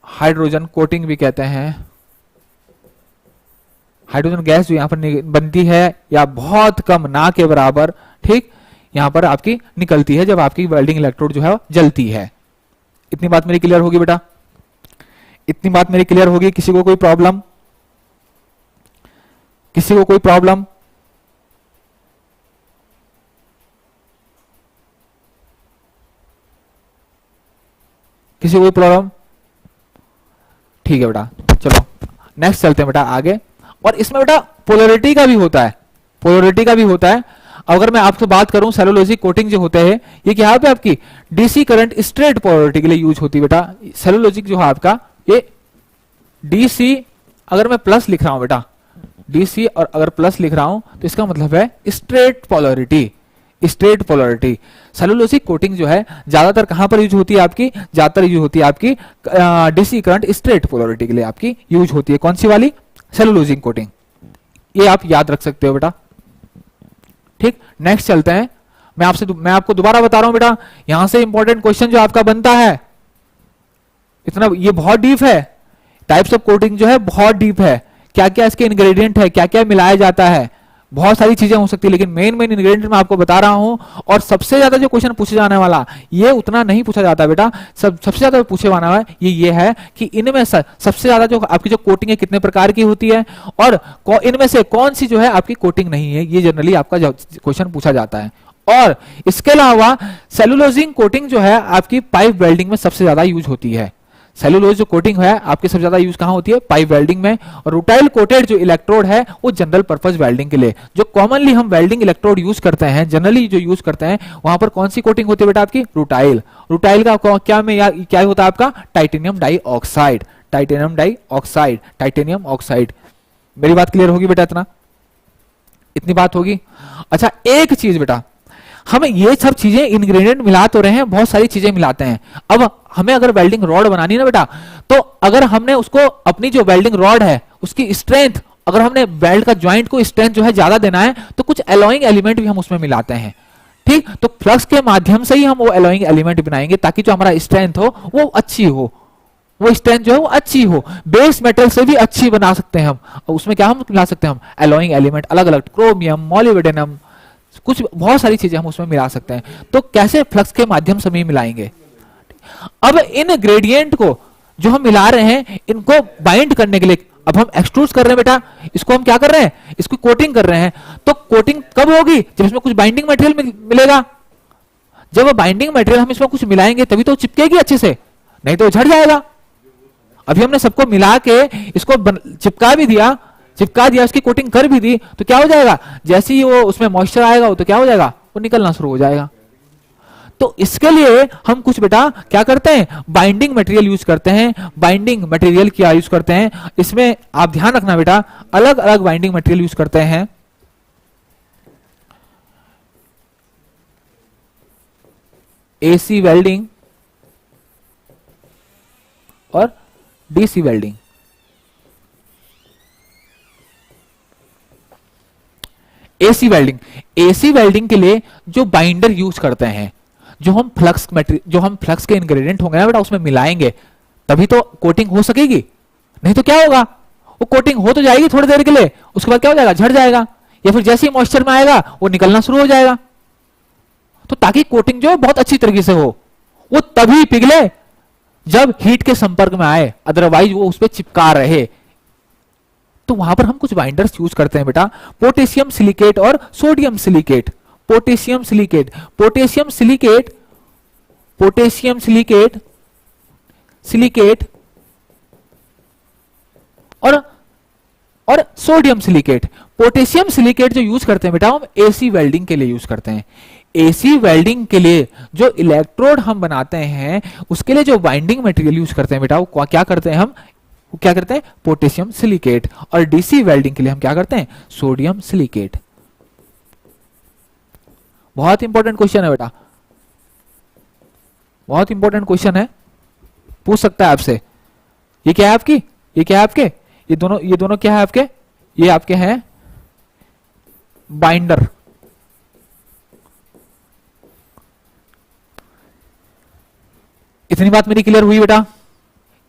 हाइड्रोजन कोटिंग भी कहते हैं। हाइड्रोजन गैस जो यहां पर बनती है या बहुत कम, ना के बराबर, ठीक, यहां पर आपकी निकलती है जब आपकी वेल्डिंग इलेक्ट्रोड जो है जलती है। इतनी बात मेरी क्लियर होगी बेटा, इतनी बात मेरी क्लियर होगी। किसी को कोई प्रॉब्लम, किसी को कोई प्रॉब्लम? किसी को कोई प्रॉब्लम? ठीक है बेटा, चलो नेक्स्ट चलते हैं बेटा आगे। और इसमें बेटा पोलैरिटी का भी होता है, पोलैरिटी का भी होता है। अगर मैं आपसे बात करूं सेलुलोजिक कोटिंग जो होते हैं ये क्या है आपकी डीसी करंट स्ट्रेट पोलैरिटी के लिए यूज होती है बेटा। सेलुलोजिक जो है आपका ये डीसी, अगर मैं प्लस लिख रहा हूं बेटा डीसी और अगर प्लस लिख रहा हूं तो इसका मतलब है straight polarity, straight polarity. Cellulosic coating जो है ज्यादातर कहां पर यूज होती है आपकी, ज्यादातर यूज होती है आपकी डीसी करंट स्ट्रेट पोलैरिटी के लिए आपकी यूज होती है। कौन सी वाली? Cellulosic coating. ये आप याद रख सकते हो बेटा। ठीक, नेक्स्ट चलते हैं। मैं आपको दोबारा बता रहा हूं बेटा, यहां से इंपॉर्टेंट क्वेश्चन जो आपका बनता है इतना, ये बहुत डीप है। टाइप्स ऑफ कोटिंग जो है बहुत डीप है, क्या क्या इसके इंग्रेडिएंट है, क्या क्या मिलाया जाता है, बहुत सारी चीजें हो सकती है, लेकिन मेन इंग्रेडिएंट मैं आपको बता रहा हूं। और सबसे ज्यादा जो क्वेश्चन पूछे जाने वाला ये उतना नहीं पूछा जाता बेटा। सबसे ज्यादा पूछे जाने वाला ये है कि इनमें सबसे ज्यादा जो आपकी जो कोटिंग है कितने प्रकार की होती है और इनमें से कौन सी जो है आपकी कोटिंग नहीं है, ये जनरली आपका क्वेश्चन पूछा जाता है। और इसके अलावा सेलुलोजिंग कोटिंग जो है आपकी पाइप वेल्डिंग में सबसे ज्यादा यूज होती है। सेलुलोज जो कोटिंग है आपकी सबसे ज्यादा यूज कहां होती है? पाइप वेल्डिंग में। और रूटाइल कोटेड जो इलेक्ट्रोड है वो जनरल पर्पस वेल्डिंग के लिए, जो कॉमनली हम वेल्डिंग इलेक्ट्रोड यूज करते हैं, जनरली जो यूज करते हैं, वहां पर कौन सी कोटिंग होती है बेटा? आपकी रूटाइल। रूटाइल का क्या होता है आपका? Titanium dioxide, titanium dioxide, titanium oxide. मेरी बात क्लियर होगी बेटा? इतनी बात होगी। अच्छा एक चीज बेटा, हम ये सब चीजें इंग्रेडिएंट मिला तो रहे हैं, बहुत सारी चीजें मिलाते हैं। अब हमें अगर वेल्डिंग रॉड बनानी है ना बेटा, तो अगर हमने उसको अपनी जो वेल्डिंग रॉड है उसकी स्ट्रेंथ, अगर हमने वेल्ड का जॉइंट को स्ट्रेंथ जो है ज्यादा देना है, तो कुछ एलॉइंग एलिमेंट भी हम उसमें मिलाते हैं। ठीक, तो फ्लक्स के माध्यम से ही हम वो एलॉइंग एलिमेंट बनाएंगे ताकि जो हमारा स्ट्रेंथ हो वो अच्छी हो, वो स्ट्रेंथ जो है वो अच्छी हो। बेस मेटल से भी अच्छी बना सकते हैं हम। उसमें क्या हम मिला सकते हैं? हम एलॉइंग एलिमेंट अलग अलग, क्रोमियम, मॉलिब्डेनम, कुछ बहुत सारी चीजें हम उसमें मिला सकते हैं। तो कैसे? फ्लक्स के माध्यम से भी मिलाएंगे। अब इन ग्रेडियंट को जो हम मिला रहे हैं, इनको बाइंड करने के लिए अब हम एक्सट्रूड कर रहे हैं बेटा, इसको हम क्या कर रहे हैं? इसको कोटिंग कर रहे हैं। तो कोटिंग कब होगी? जब इसमें कुछ बाइंडिंग मटेरियल मिलेगा। जब बाइंडिंग मटेरियल हम इसमें कुछ मिलाएंगे तभी तो चिपकेगी अच्छे से, नहीं तो झड़ जाएगा। अभी हमने सबको मिला के इसको चिपका भी दिया, उसकी कोटिंग कर भी दी, तो क्या हो जाएगा? जैसे ही वो उसमें मॉइस्चर आएगा वो तो क्या हो जाएगा? वो निकलना शुरू हो जाएगा। तो इसके लिए हम कुछ बेटा क्या करते हैं? बाइंडिंग मटेरियल यूज करते हैं। बाइंडिंग मटेरियल क्या यूज करते हैं? इसमें आप ध्यान रखना बेटा, अलग अलग बाइंडिंग मटेरियल यूज करते हैं। एसी वेल्डिंग और DC welding. AC welding, AC welding के लिए जो बाइंडर यूज करते हैं, जो हम फ्लक्स के इंग्रेडिएंट होंगे ना बेटा उसमें मिलाएंगे, तभी तो कोटिंग हो सकेगी। नहीं तो क्या होगा? वो कोटिंग हो तो जाएगी थोड़ी देर के लिए, उसके बाद क्या हो जाएगा? झड़ जाएगा, या फिर जैसे ही मॉइस्चर में आएगा वो निकलना शुरू हो जाएगा। तो ताकि कोटिंग जो बहुत अच्छी तरीके से हो, वो तभी पिघले जब हीट के संपर्क में आए, अदरवाइज वो उस पर चिपका रहे। तो वहां पर हम कुछ बाइंडर्स यूज करते हैं बेटा, पोटेशियम सिलिकेट और sodium silicate. Potassium silicate, potassium silicate, potassium silicate, silicate और सोडियम सिलिकेट। पोटेशियम सिलिकेट जो यूज करते हैं बेटा हम एसी वेल्डिंग के लिए यूज करते हैं। एसी वेल्डिंग के लिए जो इलेक्ट्रोड हम बनाते हैं उसके लिए जो बाइंडिंग मटेरियल यूज करते हैं बेटा वो क्या करते हैं? हम क्या करते हैं? Potassium silicate. और डीसी वेल्डिंग के लिए हम क्या करते हैं? Sodium silicate. बहुत इंपॉर्टेंट क्वेश्चन है बेटा, बहुत इंपॉर्टेंट क्वेश्चन है, पूछ सकता है आपसे। ये क्या है आपकी? ये क्या है आपके? ये दोनों क्या है आपके? ये आपके हैं बाइंडर। इतनी बात मेरी क्लियर हुई बेटा?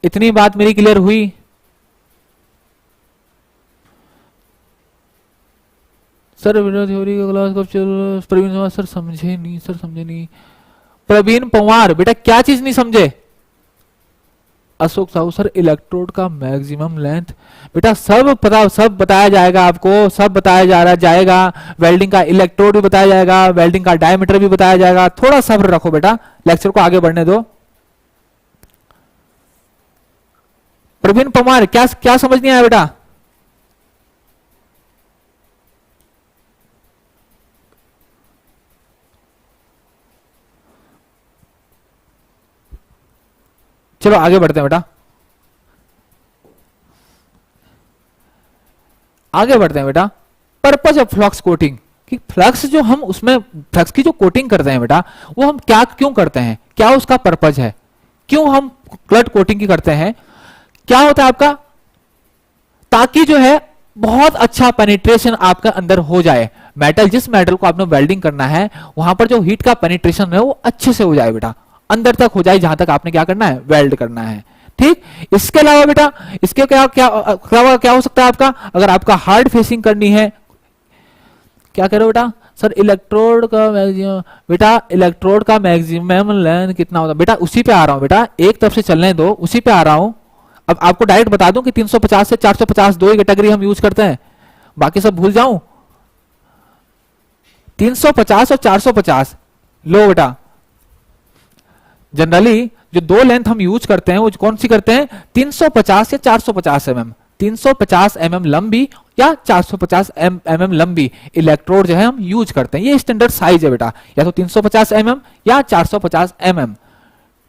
इतनी बात मेरी क्लियर हुई? सर वीडियो थ्योरी का क्लास कब चल? प्रवीण सर समझे नहीं, सर समझे नहीं। प्रवीण पवार बेटा क्या चीज नहीं समझे? अशोक साहू सर इलेक्ट्रोड का मैक्सिमम लेंथ बेटा सब बताया जाएगा आपको, सब बताया जाएगा। वेल्डिंग का इलेक्ट्रोड भी बताया जाएगा, वेल्डिंग का डायमीटर भी बताया जाएगा। थोड़ा सब्र रखो बेटा, लेक्चर को आगे बढ़ने दो। प्रवीण पवार क्या समझ नहीं आया बेटा? चलो आगे बढ़ते हैं बेटा, आगे बढ़ते हैं बेटा। पर्पज ऑफ फ्लक्स कोटिंग, कि फ्लक्स जो हम उसमें फ्लक्स की जो कोटिंग करते हैं बेटा वो हम क्यों करते हैं, क्या उसका पर्पज है, क्यों हम क्लट कोटिंग की करते हैं? क्या होता है आपका? ताकि जो है बहुत अच्छा पेनिट्रेशन आपका अंदर हो जाए। मेटल, जिस मेटल को आपने वेल्डिंग करना है वहां पर जो हीट का पेनिट्रेशन है वो अच्छे से हो जाए बेटा, अंदर तक हो जाए जहां तक आपने क्या करना है? वेल्ड करना है। ठीक, इसके अलावा बेटा इसके क्या हो सकता है आपका? अगर आपका हार्ड फेसिंग करनी है, क्या करो बेटा? सर इलेक्ट्रोड का मैक्सिमम, बेटा इलेक्ट्रोड का मैक्सिमम लेंथ कितना होता है? बेटा उसी पे आ रहा हूं बेटा, एक तरफ से चलने दो, उसी पे आ रहा हूं। अब आपको डायरेक्ट बता दूं कि 350 से 450 दो ही कैटेगरी हम यूज करते हैं, बाकी सब भूल जाऊं? 350 और 450। लो बेटा, जनरली जो दो लेंथ हम यूज करते हैं वो कौन सी करते हैं, 350 या 450 mm, 350 mm लंबी या 450 mm लंबी इलेक्ट्रोड जो है हम यूज करते हैं। ये स्टैंडर्ड साइज है बेटा, या तो 350 mm या 450 mm।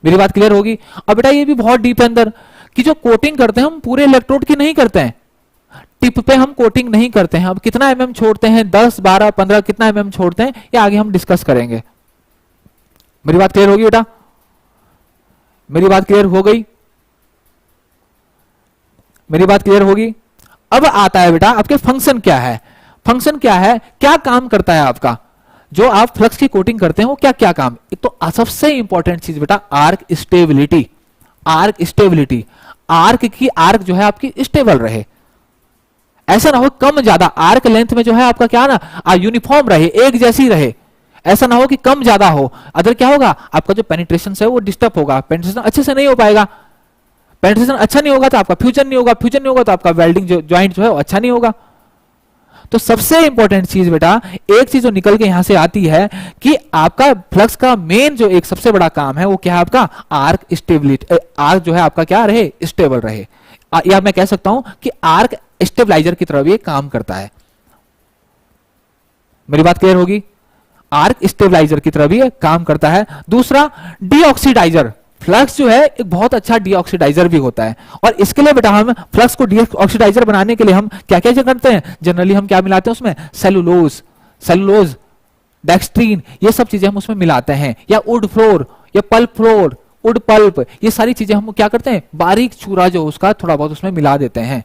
मेरी बात क्लियर होगी। अब बेटा ये भी बहुत डीप है अंदर, कि जो कोटिंग करते हैं हम पूरे इलेक्ट्रोड की नहीं करते हैं, टिप पे हम कोटिंग नहीं करते हैं। अब कितना mm छोड़ते हैं, 10, 12, 15 कितना mm छोड़ते हैं, ये आगे हम डिस्कस करेंगे। मेरी बात क्लियर होगी बेटा, मेरी बात क्लियर हो गई, मेरी बात क्लियर होगी। अब आता है बेटा आपके फंक्शन क्या है, फंक्शन क्या है, क्या काम करता है आपका जो आप फ्लक्स की कोटिंग करते हैं, वो क्या क्या काम। एक तो सबसे इंपॉर्टेंट चीज बेटा arc stability, arc stability, arc की आर्क जो है आपकी स्टेबल रहे, ऐसा ना हो कम ज्यादा, आर्क लेंथ में जो है आपका क्या ना यूनिफॉर्म रहे, एक जैसी रहे, ऐसा ना हो कि कम ज्यादा हो। अदर क्या होगा, आपका जो पेनिट्रेशन है वो डिस्टर्ब होगा, पेनिट्रेशन अच्छे से नहीं हो पाएगा, पेनिट्रेशन अच्छा नहीं होगा तो आपका फ्यूजन नहीं होगा, फ्यूजन नहीं होगा तो आपका वेल्डिंग जो ज्वाइंट जो है वो अच्छा नहीं होगा। तो सबसे इंपॉर्टेंट चीज बेटा, एक चीज जो निकल के यहां से आती है कि आपका फ्लक्स का मेन जो एक सबसे बड़ा काम है वो क्या है, आपका आर्क स्टेबिलिटी, आर्क जो है आपका क्या रहे, स्टेबल रहे, या मैं कह सकता हूं कि आर्क स्टेबलाइजर की तरह भी काम करता है। मेरी बात क्लियर होगी, आर्क स्टेबलाइजर की तरह भी काम करता है। दूसरा डीऑक्सीडाइजर, फ्लक्स जो है एक बहुत अच्छा डीऑक्सीडाइजर भी होता है, और इसके लिए बेटा हम फ्लक्स को डीऑक्सीडाइजर बनाने के लिए हम क्या क्या करते हैं, जनरली हम क्या मिलाते हैं उसमें, सेलुलोज, सेलुलोज, डेक्सट्रीन, ये सब चीजें हम उसमें मिलाते हैं, या वुड फ्लोर या पल्प फ्लोर, वुड पल्प, ये सारी चीजें हम क्या करते हैं, बारीक चूरा जो उसका थोड़ा बहुत उसमें मिला देते हैं।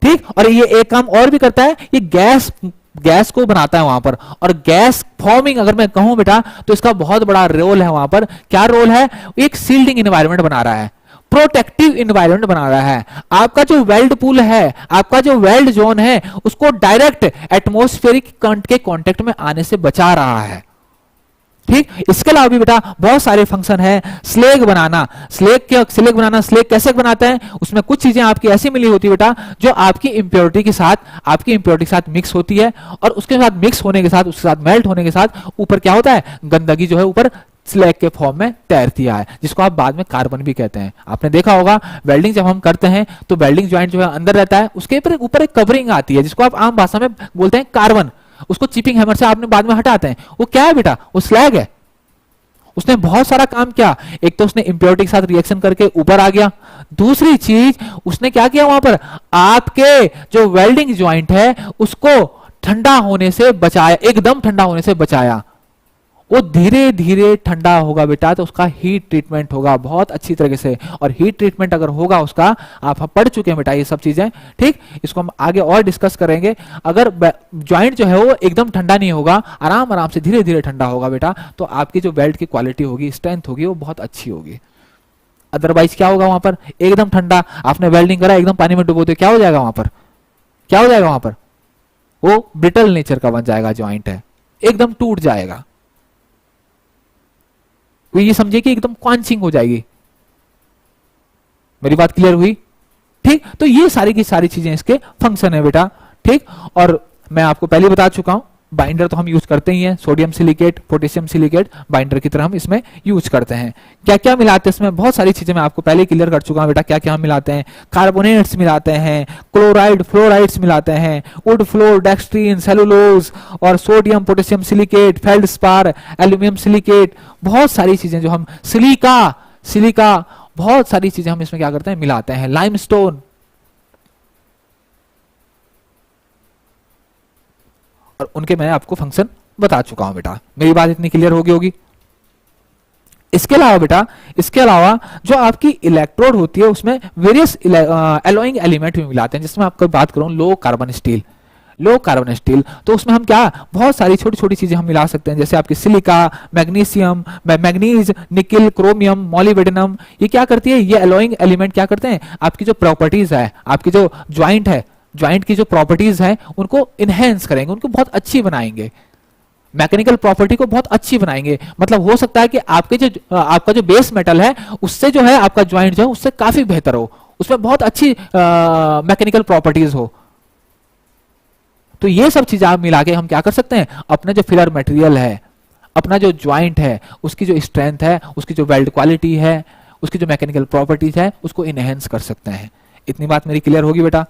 ठीक, और ये एक काम और भी करता है, ये गैस, गैस को बनाता है वहां पर, और गैस फॉर्मिंग अगर मैं कहूं बेटा तो इसका बहुत बड़ा रोल है वहां पर। क्या रोल है, एक सील्डिंग एनवायरनमेंट बना रहा है, प्रोटेक्टिव एनवायरनमेंट बना रहा है। आपका जो वेल्ड पूल है, आपका जो वेल्ड जोन है, उसको डायरेक्ट एटमॉस्फेरिक करंट के कांटेक्ट में आने से बचा रहा है। ठीक, इसके अलावा भी बेटा बहुत सारे फंक्शन है। स्लेग बनाना, स्लेग बनाना, स्लेग कैसे बनाते हैं, उसमें कुछ चीजें आपकी ऐसी मिली होती है बेटा जो आपकी इंप्योरिटी के साथ मिक्स होती है, और उसके साथ मिक्स होने के साथ, उसके साथ मेल्ट होने के साथ ऊपर क्या होता है, गंदगी जो है ऊपर स्लैग के फॉर्म में तैरती है, जिसको आप बाद में कार्बन भी कहते हैं। आपने देखा होगा वेल्डिंग जब हम करते हैं तो वेल्डिंग ज्वाइंट जो है अंदर रहता है, उसके ऊपर एक कवरिंग आती है जिसको आप आम भाषा में बोलते हैं कार्बन, उसको चिपिंग हैमर से आपने बाद में हटाते हैं। वो क्या है बेटा, वो स्लैग है। उसने बहुत सारा काम किया, एक तो उसने इंप्योरिटी के साथ रिएक्शन करके ऊपर आ गया, दूसरी चीज उसने क्या किया, वहां पर आपके जो वेल्डिंग ज्वाइंट है उसको ठंडा होने से बचाया, एकदम ठंडा होने से बचाया। वो धीरे धीरे ठंडा होगा बेटा, तो उसका हीट ट्रीटमेंट होगा बहुत अच्छी तरीके से, और हीट ट्रीटमेंट अगर होगा उसका, आप पढ़ चुके हैं बेटा ये सब चीजें। ठीक, इसको हम आगे और डिस्कस करेंगे। अगर ज्वाइंट जो है वो एकदम ठंडा नहीं होगा, आराम आराम से धीरे धीरे ठंडा होगा बेटा, तो आपकी जो वेल्ड की क्वालिटी होगी, स्ट्रेंथ होगी, वो बहुत अच्छी होगी। अदरवाइज क्या होगा, वहां पर एकदम ठंडा आपने वेल्डिंग करा, एकदम पानी में डुबो दो, क्या हो जाएगा वहां पर, क्या हो जाएगा वहां पर, वो ब्रिटल नेचर का बन जाएगा, ज्वाइंट है एकदम टूट जाएगा। ये समझिए कि एकदम क्वांचिंग हो जाएगी। मेरी बात क्लियर हुई। ठीक, तो ये सारी की सारी चीजें इसके फंक्शन है बेटा। ठीक, और मैं आपको पहले बता चुका हूं, बाइंडर तो हम यूज करते ही हैं, sodium silicate, potassium silicate binder की तरह हम इसमें यूज करते हैं। क्या क्या मिलाते हैं इसमें, बहुत सारी चीजें मैं आपको पहले क्लियर कर चुका हूं बेटा, क्या क्या हम मिलाते हैं। कार्बोनेट्स मिलाते हैं, क्लोराइड फ्लोराइड्स मिलाते हैं, वुड फ्लोर, डेक्सट्रीन, सेलुलोज, और sodium potassium silicate, feldspar, aluminium silicate, बहुत सारी चीजें जो हम, सिलिका, बहुत सारी चीजें हम इसमें क्या करते हैं, मिलाते हैं। लाइमस्टोन, और उनके मैं आपको फंक्शन बता चुका हूं बेटा। मेरी बात इतनी क्लियर होगी। इसके अलावा बेटा, इसके अलावा जो आपकी इलेक्ट्रोड होती है उसमें वेरियस एलोइंग एलिमेंट भी मिलाते हैं। जिसमें आपको बात करूं लो कार्बन स्टील, तो उसमें हम क्या, बहुत सारी छोटी छोटी चीजें हम मिला सकते हैं, जैसे आपकी silica, magnesium, manganese, nickel, chromium, molybdenum. ये क्या करती है, ये एलोइंग एलिमेंट क्या करते हैं, आपकी जो प्रॉपर्टीज है, आपकी जो ज्वाइंट है, ज्वाइंट की जो प्रॉपर्टीज हैं उनको इनहेंस करेंगे, उनको बहुत अच्छी बनाएंगे, मैकेनिकल प्रॉपर्टी को बहुत अच्छी बनाएंगे। मतलब हो सकता है कि आपका जो बेस मेटल है उससे जो है आपका ज्वाइंट जो है उससे काफी बेहतर हो, उसमें बहुत अच्छी मैकेनिकल प्रॉपर्टीज हो। तो ये सब चीजें आप मिला के हम क्या कर सकते हैं, अपने जो फिलर मटेरियल है, अपना जो ज्वाइंट है, उसकी जो स्ट्रेंथ है, उसकी जो वेल्ड क्वालिटी है, उसकी जो मैकेनिकल प्रॉपर्टीज है, उसको इनहेंस कर सकते हैं। इतनी बात मेरी क्लियर होगी बेटा,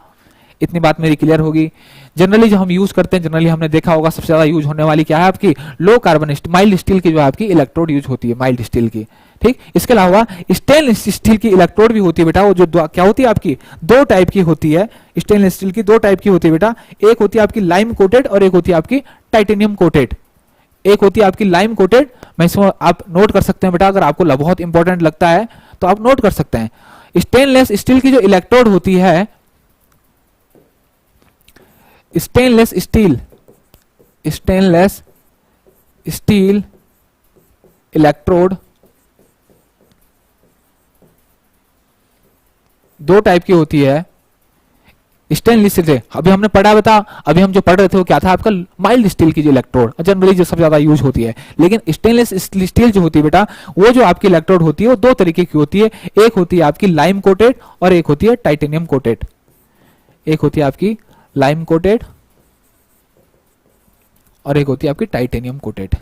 इतनी बात मेरी क्लियर होगी। जनरली जो हम यूज करते हैं, जनरली हमने देखा होगा सबसे ज्यादा यूज होने वाली क्या है आपकी, लो कार्बन माइल्ड स्टील की जो है आपकी इलेक्ट्रोड यूज होती है, माइल्ड स्टील की। ठीक, इसके अलावा स्टेनलेस स्टील की इलेक्ट्रोड भी होती है बेटा, वो जो क्या होती है आपकी, दो टाइप की होती है। स्टेनलेस स्टील की दो टाइप की होती है बेटा, एक होती है आपकी लाइम कोटेड और एक होती है आपकी टाइटेनियम कोटेड। एक होती है आपकी लाइम कोटेड, मैं इसको आप नोट कर सकते हैं बेटा, अगर आपको बहुत इंपॉर्टेंट लगता है तो आप नोट कर सकते हैं। स्टेनलेस स्टील की जो इलेक्ट्रोड होती है, स्टेनलेस स्टील इलेक्ट्रोड दो टाइप की होती है। स्टेनलेस स्टील अभी हमने पढ़ा बता, अभी हम जो पढ़ रहे थे वो क्या था आपका, माइल्ड स्टील की जो इलेक्ट्रोड जनरली जो सबसे ज्यादा यूज होती है। लेकिन स्टेनलेस स्टील जो होती है बेटा, वो जो आपकी इलेक्ट्रोड होती है वो दो तरीके की होती है। एक होती है आपकी लाइम कोटेड और एक होती है टाइटेनियम कोटेड। एक होती है आपकी लाइम कोटेड और एक होती है आपकी टाइटेनियम कोटेड।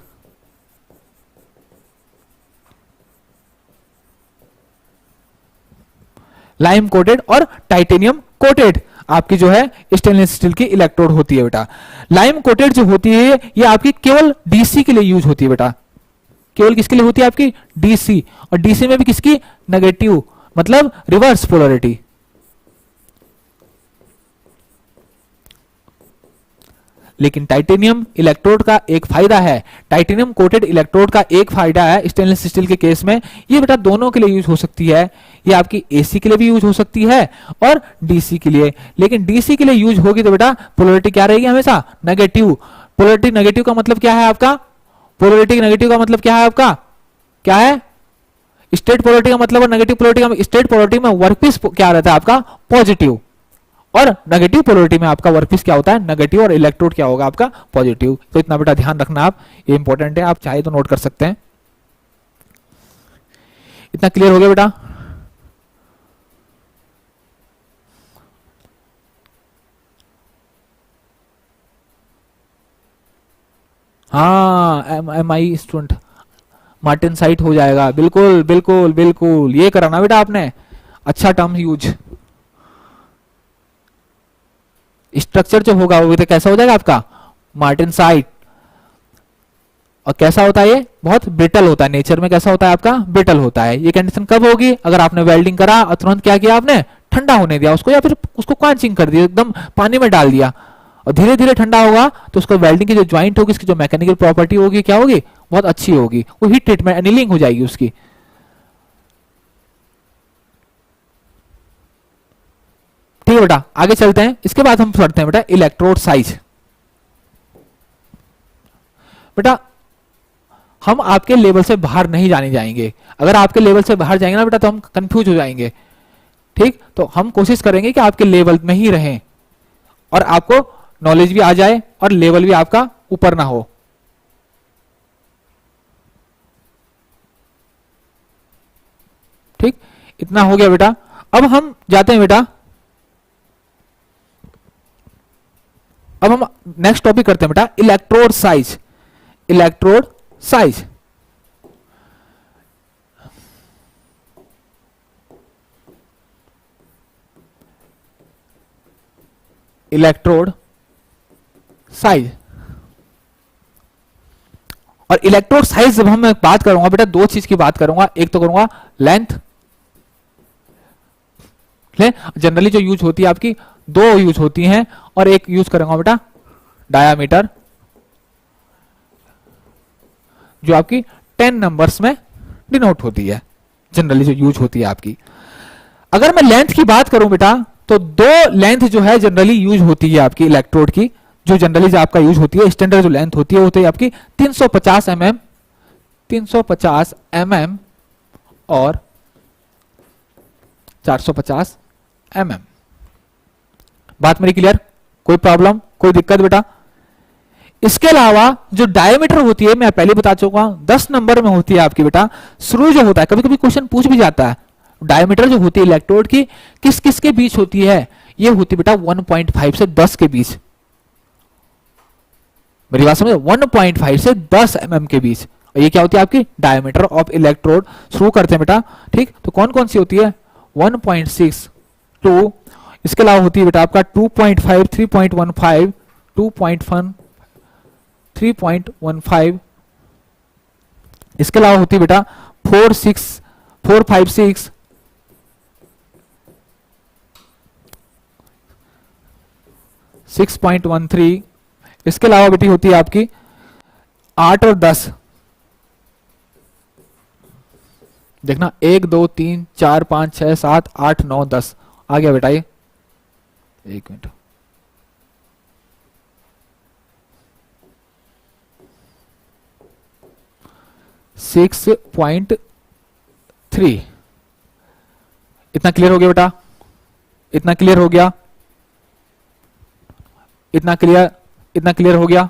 लाइम कोटेड और टाइटेनियम कोटेड आपकी जो है स्टेनलेस स्टील की इलेक्ट्रोड होती है बेटा। लाइम कोटेड जो होती है ये आपकी केवल डीसी के लिए यूज होती है बेटा। केवल किसके लिए होती है आपकी, डीसी। और डीसी में भी किसकी, नेगेटिव, मतलब रिवर्स पोलरिटी। लेकिन टाइटेनियम इलेक्ट्रोड का एक फायदा है, टाइटेनियम कोटेड इलेक्ट्रोड का एक फायदा है स्टेनलेस स्टील के केस में, ये बेटा दोनों के लिए यूज हो सकती है। ये आपकी एसी के लिए भी यूज हो सकती है और डीसी के लिए। लेकिन डीसी के लिए यूज होगी तो बेटा पोलरिटी क्या रहेगी, हमेशा नेगेटिव। पोलरिटी नेगेटिव का मतलब क्या है आपका, पोलरिटी नेगेटिव का मतलब क्या है आपका, क्या है, स्टेट पोलरिटी का मतलब, और नेगेटिव पोलरिटी का, स्टेट पोलरिटी में वर्कपीस क्या रहता है आपका, पॉजिटिव, और नेगेटिव पोलरिटी में आपका वर्कपीस क्या होता है, नेगेटिव, और इलेक्ट्रोड क्या होगा आपका, पॉजिटिव। तो इतना बेटा ध्यान रखना आप, ये इंपॉर्टेंट है, आप चाहे तो नोट कर सकते हैं। इतना क्लियर हो गया बेटा। हाँ, MI स्टूडेंट मार्टिन साइट हो जाएगा, बिल्कुल बिल्कुल बिल्कुल, ये कराना बेटा आपने, अच्छा टर्म यूज। स्ट्रक्चर जो होगा वो तो कैसा हो जाएगा आपका, मार्टिन साइट। और कैसा होता है ये, बहुत ब्रिटल होता है, नेचर में कैसा होता है आपका, ब्रिटल होता है। ये कंडीशन कब होगी, अगर आपने वेल्डिंग करा और तुरंत क्या किया आपने, ठंडा होने दिया उसको, या फिर उसको क्वांचिंग कर दिया, एकदम पानी में डाल दिया, और धीरे धीरे ठंडा होगा तो उसको वेल्डिंग की जो ज्वाइंट होगी, इसकी जो मैकेनिकल प्रॉपर्टी होगी क्या होगी, बहुत अच्छी होगी, वो हीट ट्रीटमेंट एनीलिंग हो जाएगी उसकी। ठीक है बेटा, आगे चलते हैं। इसके बाद हम पढ़ते हैं बेटा इलेक्ट्रोड साइज। बेटा हम आपके लेवल से बाहर नहीं जाने जाएंगे, अगर आपके लेवल से बाहर जाएंगे ना बेटा तो हम कंफ्यूज हो जाएंगे। ठीक, तो हम कोशिश करेंगे कि आपके लेवल में ही रहें और आपको नॉलेज भी आ जाए और लेवल भी आपका ऊपर ना हो। ठीक, इतना हो गया बेटा। अब हम जाते हैं बेटा, अब हम नेक्स्ट टॉपिक करते हैं बेटा electrode size. Electrode size, electrode size. और इलेक्ट्रोड साइज जब हम बात करूंगा बेटा, दो चीज की बात करूंगा, एक तो करूंगा लेंथ, जनरली जो यूज होती है आपकी दो यूज होती हैं, और एक यूज करूंगा बेटा डायामीटर, जो आपकी 10 नंबर्स में डिनोट होती है, जनरली जो यूज होती है आपकी। अगर मैं लेंथ की बात करूं बेटा, तो दो लेंथ जो है जनरली यूज होती है आपकी इलेक्ट्रोड की, जो जनरली जो आपका यूज होती है, स्टैंडर्ड जो लेंथ होती है वो होती है आपकी 350 mm, 350 mm और 450 mm। बात मेरी क्लियर, कोई प्रॉब्लम, कोई दिक्कत बेटा। इसके अलावा जो डायमीटर होती है, मैं पहले बता चुका हूं 10 नंबर में होती है आपकी बेटा। शुरू जो होता है, कभी कभी क्वेश्चन पूछ भी जाता है, डायमीटर जो होती है इलेक्ट्रोड की किस किस के बीच होती है, ये होती है बेटा 1.5 से 10 के बीच। मेरी बात समझे, 1.5 से 10 mm के बीच। और ये क्या होती है आपकी डायमीटर ऑफ इलेक्ट्रोड। शुरू करते हैं बेटा, ठीक। तो कौन कौन सी होती है, 1.6, 2, इसके अलावा होती है बेटा आपका 2.5, 3.15, 2.1, 3.15, इसके अलावा होती है बेटा 4, 6, 4, 5, 6, 6.13, इसके अलावा बेटी होती है आपकी 8 और 10। देखना 1, 2, 3, 4, 5, 6, 7, 8, 9, 10 आ गया बेटा ये। एक मिनट, सिक्स पॉइंट थ्री। इतना क्लियर हो गया बेटा, इतना क्लियर हो गया, इतना क्लियर हो गया।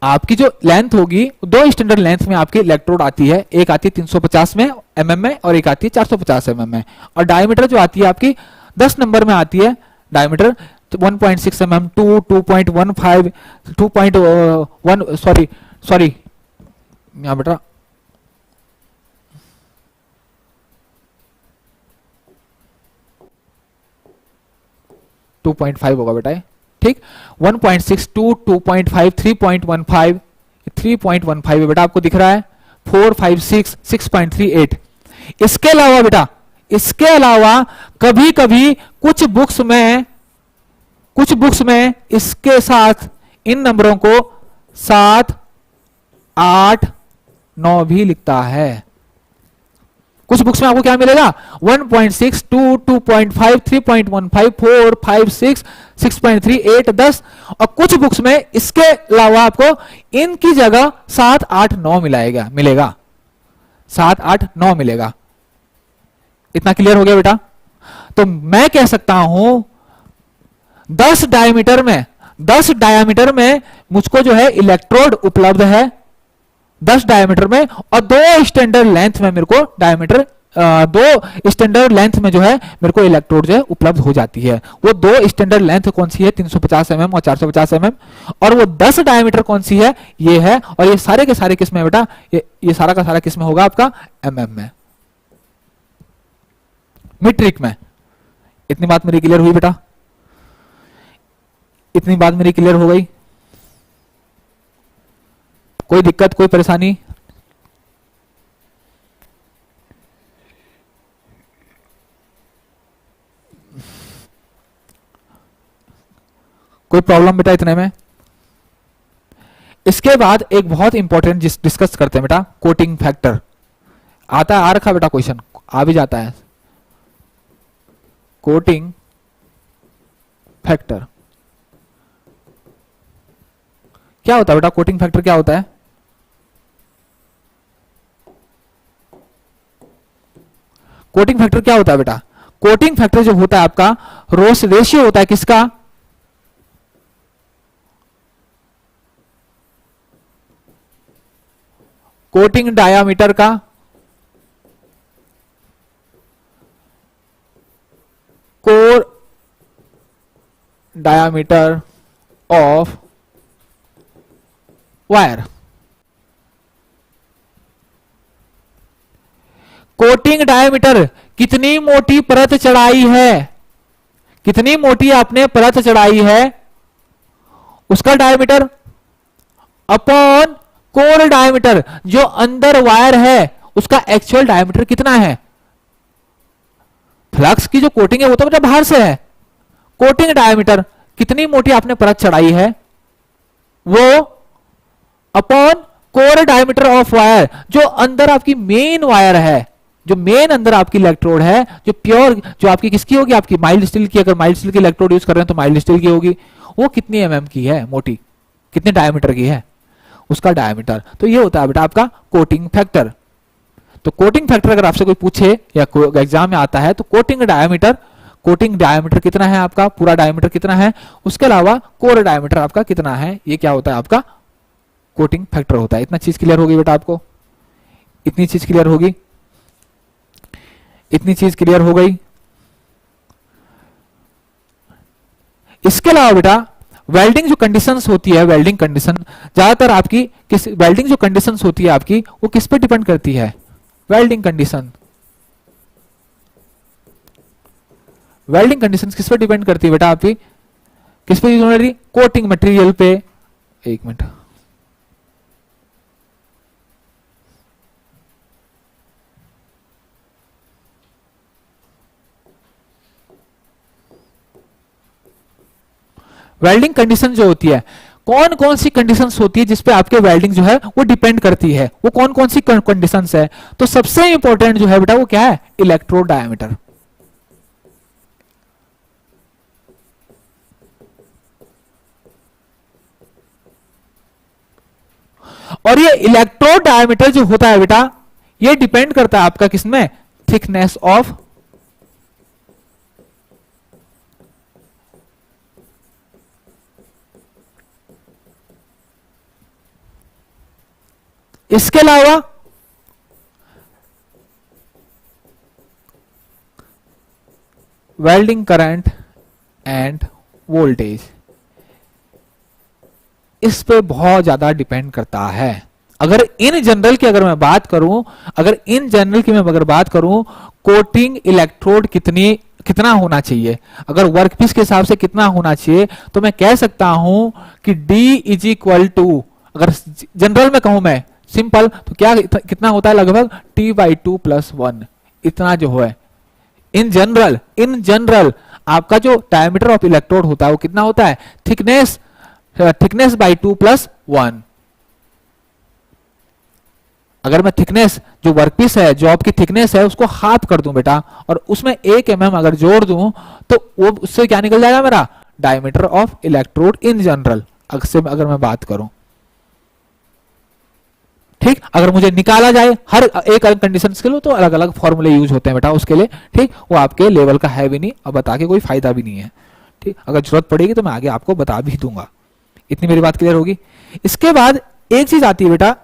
आपकी जो लेंथ होगी, दो स्टैंडर्ड लेंथ में आपकी इलेक्ट्रोड आती है, एक आती है 350 में mm में और एक आती है 450 mm में। और डायमीटर जो आती है आपकी 10 नंबर में आती है डायमीटर, 1.6 mm, 2, 2.15, 2.1, सॉरी यहां बेटा 2.5 होगा बेटा, ठीक। 1.6, 2, 2.5, 3.15, 3.15 है बेटा, आपको दिख रहा है। 4, 5, 6, 6.38। इसके अलावा बेटा, इसके अलावा कभी कभी कुछ बुक्स में इसके साथ इन नंबरों को 7, 8, 9 भी लिखता है। कुछ बुक्स में आपको क्या मिलेगा, 1.6, 2, 2.5, 3.15, 4, 5, 6, 6.3, 8, 10। और कुछ बुक्स में इसके अलावा आपको इनकी जगह 7, 8, 9 मिलेगा 7, 8, 9 मिलेगा। इतना क्लियर हो गया बेटा। तो मैं कह सकता हूं 10 डायमीटर में मुझको जो है इलेक्ट्रोड उपलब्ध है, 10 डायमीटर में। और 2 स्टैंडर्ड लेंथ में मेरे को दो स्टैंडर्ड लेंथ में जो है मेरे को इलेक्ट्रोड जो है उपलब्ध हो जाती है। वो 2 स्टैंडर्ड लेंथ कौन सी है, 350 mm और 450 mm। और वो 10 डायमीटर कौन सी है, ये है। और ये सारे के सारे किस में बेटा, ये सारा का सारा किस में होगा आपका, mm में, मीट्रिक में। इतनी बात मेरी क्लियर हुई बेटा, इतनी बात मेरी क्लियर हो गई। कोई दिक्कत, कोई परेशानी? कोई प्रॉब्लम बेटा इतने में? इसके बाद एक बहुत इंपॉर्टेंट डिस्कस करते हैं बेटा, कोटिंग फैक्टर। आता है, आ रखा बेटा क्वेश्चन, आ भी जाता है। कोटिंग फैक्टर क्या होता है बेटा, कोटिंग फैक्टर क्या होता है? कोटिंग फैक्टर क्या होता है बेटा? कोटिंग फैक्टर जो होता है आपका रोस रेशियो होता है किसका, कोटिंग डायामीटर का core diameter of wire. Coating diameter, कितनी मोटी परत चढ़ाई है, कितनी मोटी आपने परत चढ़ाई है, उसका डायमीटर अपॉन कोर डायमीटर, जो अंदर वायर है उसका एक्चुअल डायमीटर कितना है। फ्लक्स की जो कोटिंग है वो तो बेटा बाहर से है। कोटिंग डायमीटर, कितनी मोटी आपने परत चढ़ाई है, वो upon core diameter of wire, जो अंदर आपकी मेन वायर है, जो मेन अंदर आपकी इलेक्ट्रोड है, जो प्योर, जो आपकी किसकी होगी, आपकी माइल्ड स्टील की। अगर माइल्ड स्टील की इलेक्ट्रोड यूज कर रहे हैं तो माइल्ड स्टील की होगी। वो कितनी mm की है मोटी, कितने डायमीटर की है, उसका डायमीटर। तो ये होता है बेटा आपका कोटिंग फैक्टर। तो कोटिंग फैक्टर अगर आपसे कोई पूछे या एग्जाम में आता है तो कोटिंग डायमीटर कितना है आपका, पूरा डायमीटर कितना है, उसके अलावा कोर डायमीटर आपका कितना है, ये क्या होता है आपका कोटिंग फैक्टर होता है। इतना चीज क्लियर होगी बेटा आपको, इतनी चीज क्लियर होगी, इतनी चीज क्लियर हो गई। इसके अलावा बेटा वेल्डिंग जो कंडीशंस होती है, वेल्डिंग कंडीशन ज्यादातर आपकी किस, वेल्डिंग जो कंडीशंस होती है आपकी वो किस पे डिपेंड करती है? वेल्डिंग कंडीशन, वेल्डिंग कंडीशन किस पे डिपेंड करती है बेटा आपकी? किस पे यूज होने रही? कोटिंग मटेरियल पे। एक मिनट, वेल्डिंग कंडीशन जो होती है, कौन कौन सी कंडीशंस होती है जिसपे आपके वेल्डिंग जो है वो डिपेंड करती है? वो कौन कौन सी कंडीशंस है? तो सबसे इंपॉर्टेंट जो है बेटा वो क्या है? Electrode diameter. और ये इलेक्ट्रोड डायमीटर जो होता है बेटा, ये डिपेंड करता है आपका किसमें? थिकनेस ऑफ, इसके अलावा वेल्डिंग करंट एंड वोल्टेज, इस पे बहुत ज्यादा डिपेंड करता है। अगर इन जनरल की अगर मैं बात करूं, अगर इन जनरल की मैं अगर बात करूं, कोटिंग इलेक्ट्रोड कितना होना चाहिए, अगर वर्कपीस के हिसाब से कितना होना चाहिए, तो मैं कह सकता हूं कि D इज इक्वल टू, अगर जनरल में कहूं मैं सिंपल, तो क्या कितना होता है? लगभग T/2 + 1, इतना जो है इन जनरल आपका जो डायमीटर ऑफ इलेक्ट्रोड होता है वो कितना होता है? Thickness by 2 + 1। अगर मैं थिकनेस जो वर्कपीस है, जो आपकी थिकनेस है, उसको हाफ कर दूं बेटा, और उसमें 1 mm अगर जोड़ दूं, तो वो उससे क्या निकल जाएगा मेरा? Diameter of electrode in general, अगर मैं बात करूं। ठीक, अगर मुझे निकाला जाए हर एक अलग कंडीशन के लिए, तो अलग अलग फॉर्मूले यूज होते हैं बेटा उसके लिए। ठीक, वो आपके लेवल का है भी नहीं, अब बता के कोई फायदा भी नहीं है। ठीक, अगर जरूरत पड़ेगी तो मैं आगे आपको बता भी दूंगा। इतनी मेरी बात क्लियर होगी। इसके बाद एक चीज आती है बेटा,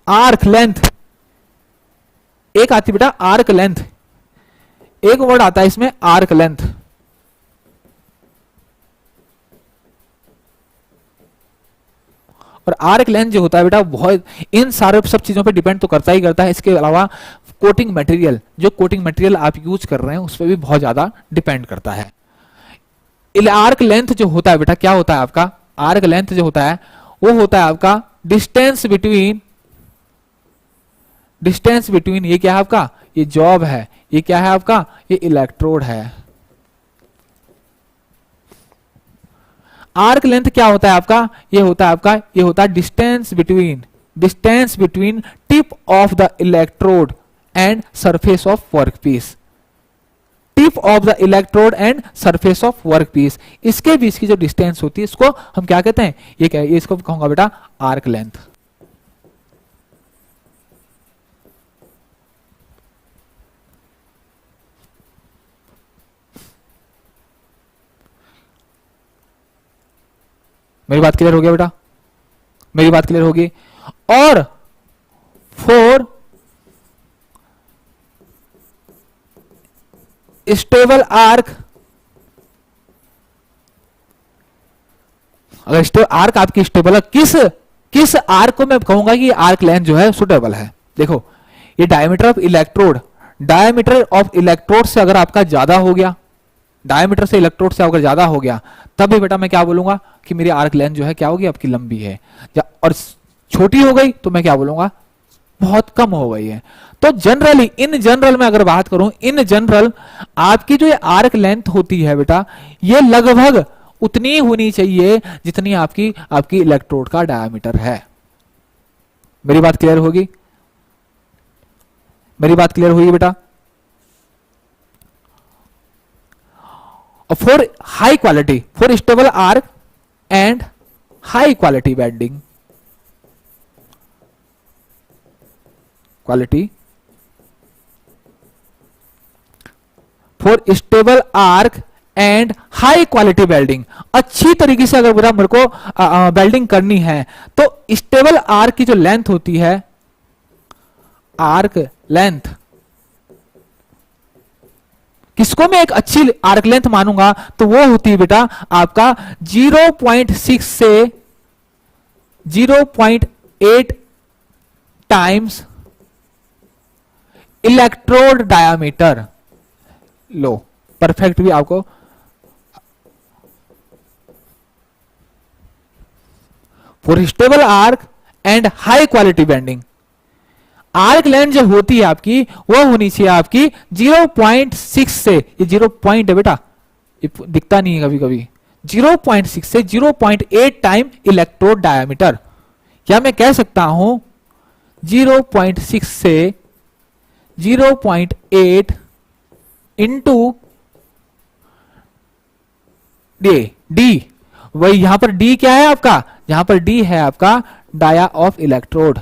आर्क लेंथ। एक आती है बेटा आर्क लेंथ, एक वर्ड आता है इसमें आर्क लेंथ। और आर्क लेंथ जो होता है बेटा, बहुत इन सारे सब चीजों पे डिपेंड तो करता ही करता है। इसके अलावा कोटिंग मटेरियल, जो कोटिंग मटेरियल आप यूज कर रहे हैं उस पर भी बहुत ज्यादा डिपेंड करता है। आर्क लेंथ जो होता है बेटा, क्या होता है आपका? आर्क लेंथ जो होता है वो होता है आपका डिस्टेंस बिटवीन, ये क्या है आपका? ये जॉब है, ये क्या है आपका? ये इलेक्ट्रोड है। आर्क लेंथ क्या होता है आपका? ये होता है आपका, ये होता है distance between tip of the electrode and surface of workpiece. Tip of the electrode and surface of workpiece, इसके बीच की जो डिस्टेंस होती है इसको हम क्या कहते हैं? ये क्या है? इसको कहूंगा बेटा आर्क लेंथ। मेरी बात क्लियर हो गया बेटा? मेरी बात क्लियर होगी। और फॉर स्टेबल आर्क, अगर आर्क आपकी स्टेबल है, किस आर्क को मैं कहूंगा कि आर्क लेंथ जो है सुटेबल है? देखो, ये डायमीटर ऑफ इलेक्ट्रोड से अगर आपका ज्यादा हो गया, डायमीटर से इलेक्ट्रोड से अगर ज्यादा हो गया, तब भी बेटा मैं क्या बोलूंगा कि मेरी आर्क लेंथ जो है क्या होगी? आपकी लंबी है। और छोटी हो गई तो मैं क्या बोलूंगा? बहुत कम हो गई है। तो जनरली, इन जनरल में अगर बात करूं, इन जनरल आपकी जो ये आर्क लेंथ होती है बेटा, ये लगभग उतनी होनी चाहिए जितनी आपकी इलेक्ट्रोड का डायमीटर है। मेरी बात क्लियर होगी? मेरी बात क्लियर हुई बेटा? For high quality, for stable arc and high quality bending, for stable arc and high quality welding, अच्छी तरीके से अगर मेरे को वेल्डिंग करनी है, तो स्टेबल आर्क की जो लेंथ होती है, आर्क लेंथ इसको मैं एक अच्छी आर्क लेंथ मानूंगा तो वो होती है बेटा आपका 0.6 से 0.8 टाइम्स इलेक्ट्रोड डायामीटर। लो परफेक्ट भी आपको for stable arc and high quality bending. Arc length जो होती है आपकी वो होनी चाहिए आपकी 0.6 से, ये 0 पॉइंट है बेटा, ये दिखता नहीं है कभी कभी, 0.6 से 0.8 टाइम इलेक्ट्रोड डायमीटर। क्या मैं कह सकता हूं 0.6 से 0.8 इंटू डी, वही यहां पर डी क्या है आपका, यहां पर डी है आपका डाया ऑफ इलेक्ट्रोड।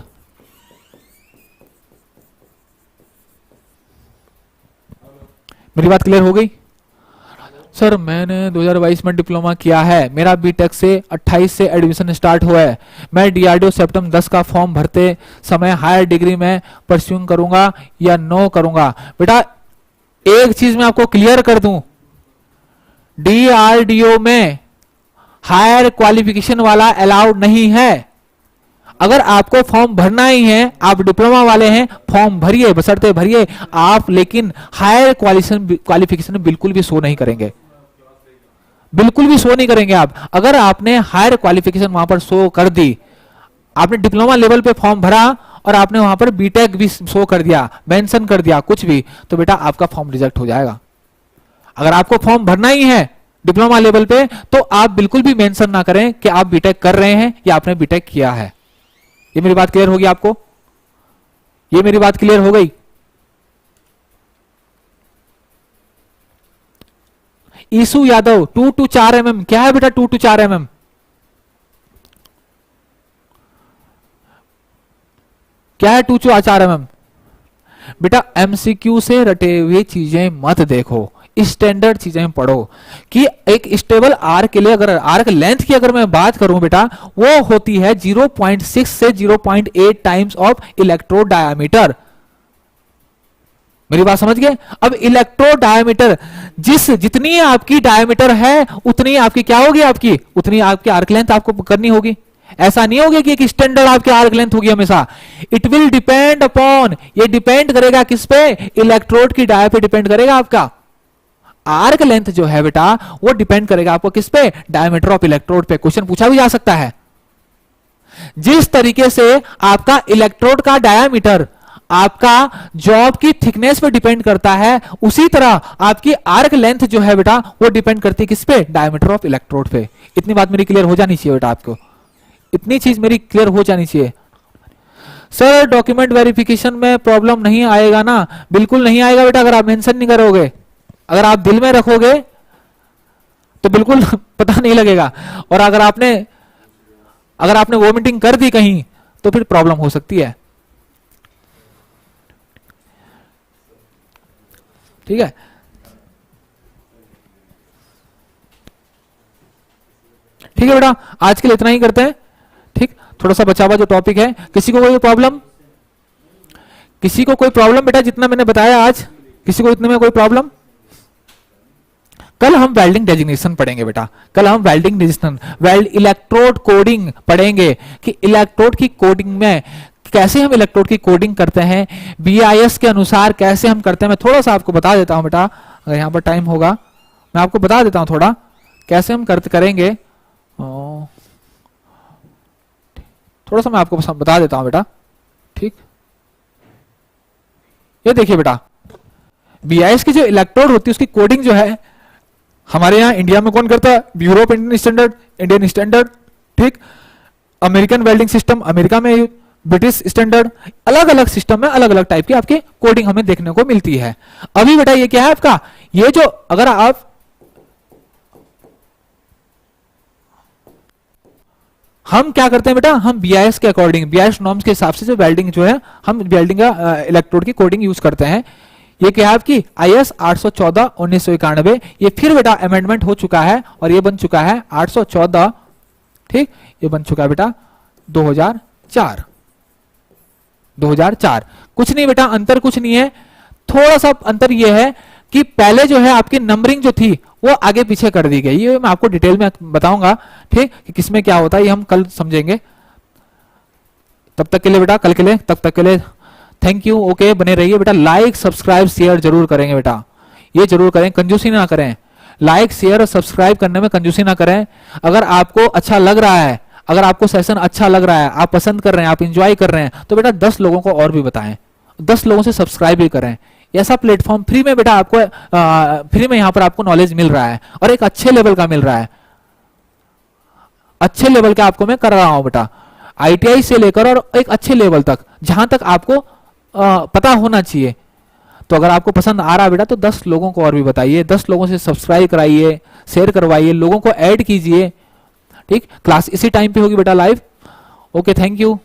मेरी बात क्लियर हो गई? सर मैंने 2022 में डिप्लोमा किया है, मेरा बीटेक से 28 से एडमिशन स्टार्ट हुआ है, मैं डीआरडीओ सितंबर 10 का फॉर्म भरते समय हायर डिग्री में परस्यूइंग करूंगा या नो करूंगा? बेटा एक चीज मैं आपको क्लियर कर दूं, डीआरडीओ में हायर क्वालिफिकेशन वाला अलाउड नहीं है। अगर आपको फॉर्म भरना ही है, आप डिप्लोमा वाले हैं, फॉर्म भरिए, बशर्ते भरिए आप, लेकिन हायर क्वालिफिकेशन बिल्कुल भी शो नहीं करेंगे, बिल्कुल भी शो नहीं करेंगे आप। अगर आपने हायर क्वालिफिकेशन वहां पर शो कर दी, आपने डिप्लोमा लेवल पे फॉर्म भरा और आपने वहां पर बीटेक भी शो कर दिया, मेंशन कर दिया कुछ भी, तो बेटा आपका फॉर्म रिजेक्ट हो जाएगा। अगर आपको फॉर्म भरना ही है डिप्लोमा लेवल पे तो आप बिल्कुल भी मेंशन ना करें कि आप बीटेक कर रहे हैं या आपने बीटेक किया है। ये मेरी बात क्लियर होगी आपको? ये मेरी बात क्लियर हो गई? ईसु यादव 2 to 4 mm, क्या है बेटा 2 to 4 mm? क्या है 2 to 4 mm? बेटा एमसीक्यू से रटे हुए चीजें मत देखो, स्टैंडर्ड चीजें पढ़ो। कि एक स्टेबल आर्क के लिए अगर आर्क लेंथ की अगर मैं बात करूं बेटा, वो होती है 0.6 से 0.8 टाइम्स ऑफ इलेक्ट्रोड डायमीटर। मेरी बात समझ गए? अब इलेक्ट्रोड डायमीटर जितनी आपकी डायमीटर है उतनी आपकी क्या होगी, आपकी उतनी आपकी आर्क लेंथ आपको करनी होगी। ऐसा नहीं होगा कि एक स्टैंडर्ड आपकी आर्क लेंथ होगी हमेशा। इट विल डिपेंड अपॉन, ये डिपेंड करेगा किस पे, इलेक्ट्रोड की डाया पे डिपेंड करेगा आपका। आर्क लेंथ जो है बेटा वो डिपेंड करेगा आपको किस पे, डायमीटर ऑफ इलेक्ट्रोड पे। क्वेश्चन पूछा भी जा सकता है। जिस तरीके से आपका इलेक्ट्रोड का डायामीटर आपका जॉब की थिकनेस पे डिपेंड करता है, उसी तरह आपकी आर्क लेंथ जो है बेटा वो डिपेंड करती है किस पे, डायमीटर ऑफ इलेक्ट्रोड पे। इतनी बात मेरी क्लियर हो जानी चाहिए बेटा, आपको इतनी चीज मेरी क्लियर हो जानी चाहिए। सर डॉक्यूमेंट वेरिफिकेशन में प्रॉब्लम नहीं आएगा ना? बिल्कुल नहीं आएगा बेटा, अगर आप मेंशन नहीं करोगे, अगर आप दिल में रखोगे तो बिल्कुल पता नहीं लगेगा। और अगर आपने वोमिटिंग कर दी कहीं तो फिर प्रॉब्लम हो सकती है। ठीक है, ठीक है बेटा, आज के लिए इतना ही करते हैं। ठीक, थोड़ा सा बचा हुआ जो टॉपिक है, किसी को कोई प्रॉब्लम, किसी को कोई प्रॉब्लम बेटा जितना मैंने बताया आज, किसी को इतने में कोई प्रॉब्लम? कल हम वेल्डिंग डेजिग्नेशन पढ़ेंगे बेटा, कल हम वेल्डिंग डेजिग्नेशन, इलेक्ट्रोड कोडिंग पढ़ेंगे कि इलेक्ट्रोड की कोडिंग में कैसे हम इलेक्ट्रोड की कोडिंग करते हैं, बीआईएस के अनुसार कैसे हम करते हैं। मैं थोड़ा सा आपको बता देता हूं बेटा, अगर यहां पर टाइम होगा मैं आपको बता देता हूं थोड़ा कैसे हम करेंगे। थोड़ा सा मैं आपको बता देता हूं बेटा। ठीक, ये देखिए बेटा, बीआईएस की जो इलेक्ट्रोड होती है उसकी कोडिंग जो है हमारे यहाँ इंडिया में कौन करता है, bureau of Indian standard, Indian standard. ठीक, अमेरिकन वेल्डिंग सिस्टम अमेरिका में, ब्रिटिश स्टैंडर्ड, अलग अलग सिस्टम में अलग अलग टाइप की आपकी कोडिंग हमें देखने को मिलती है। अभी बेटा ये क्या है आपका, ये जो अगर आप हम क्या करते हैं बेटा, हम बीआईएस के अकॉर्डिंग, बीआईएस नॉर्म्स के हिसाब से जो वेल्डिंग जो है हम वेल्डिंग का इलेक्ट्रोड की कोडिंग यूज करते हैं। ये क्या है आपकी आईएस 814 1991, ये फिर बेटा अमेंडमेंट हो चुका है और ये बन चुका है 814। ठीक, ये बन चुका है बेटा 2004। कुछ नहीं बेटा, अंतर कुछ नहीं है, थोड़ा सा अंतर ये है कि पहले जो है आपकी नंबरिंग जो थी वो आगे पीछे कर दी गई। ये मैं आपको डिटेल में बताऊंगा, ठीक, कि किसमें क्या होता है, ये हम कल समझेंगे। तब तक के लिए बेटा, कल के लिए, तब तक के लिए थैंक यू। ओके, बने रहिए बेटा। लाइक सब्सक्राइब शेयर जरूर करेंगे बेटा, ये जरूर करें, कंजूसी ना करें। लाइक शेयर और सब्सक्राइब करने में कंजूसी ना करें। अगर आपको अच्छा लग रहा है, अगर आपको सेशन अच्छा लग रहा है, आप पसंद कर रहे हैं, आप इंजॉय कर रहे हैं, तो बेटा 10 लोगों को और भी बताएं, 10 लोगों से सब्सक्राइब भी करें। ऐसा प्लेटफॉर्म फ्री में बेटा आपको फ्री में यहां पर आपको नॉलेज मिल रहा है और एक अच्छे लेवल का मिल रहा है, अच्छे लेवल का आपको मैं कर रहा हूं बेटा, आईटीआई से लेकर और एक अच्छे लेवल तक, जहां तक आपको पता होना चाहिए। तो अगर आपको पसंद आ रहा है बेटा तो 10 लोगों को और भी बताइए, 10 लोगों से सब्सक्राइब कराइए, शेयर करवाइए, लोगों को ऐड कीजिए। ठीक, क्लास इसी टाइम पे होगी बेटा लाइव। Okay, thank you.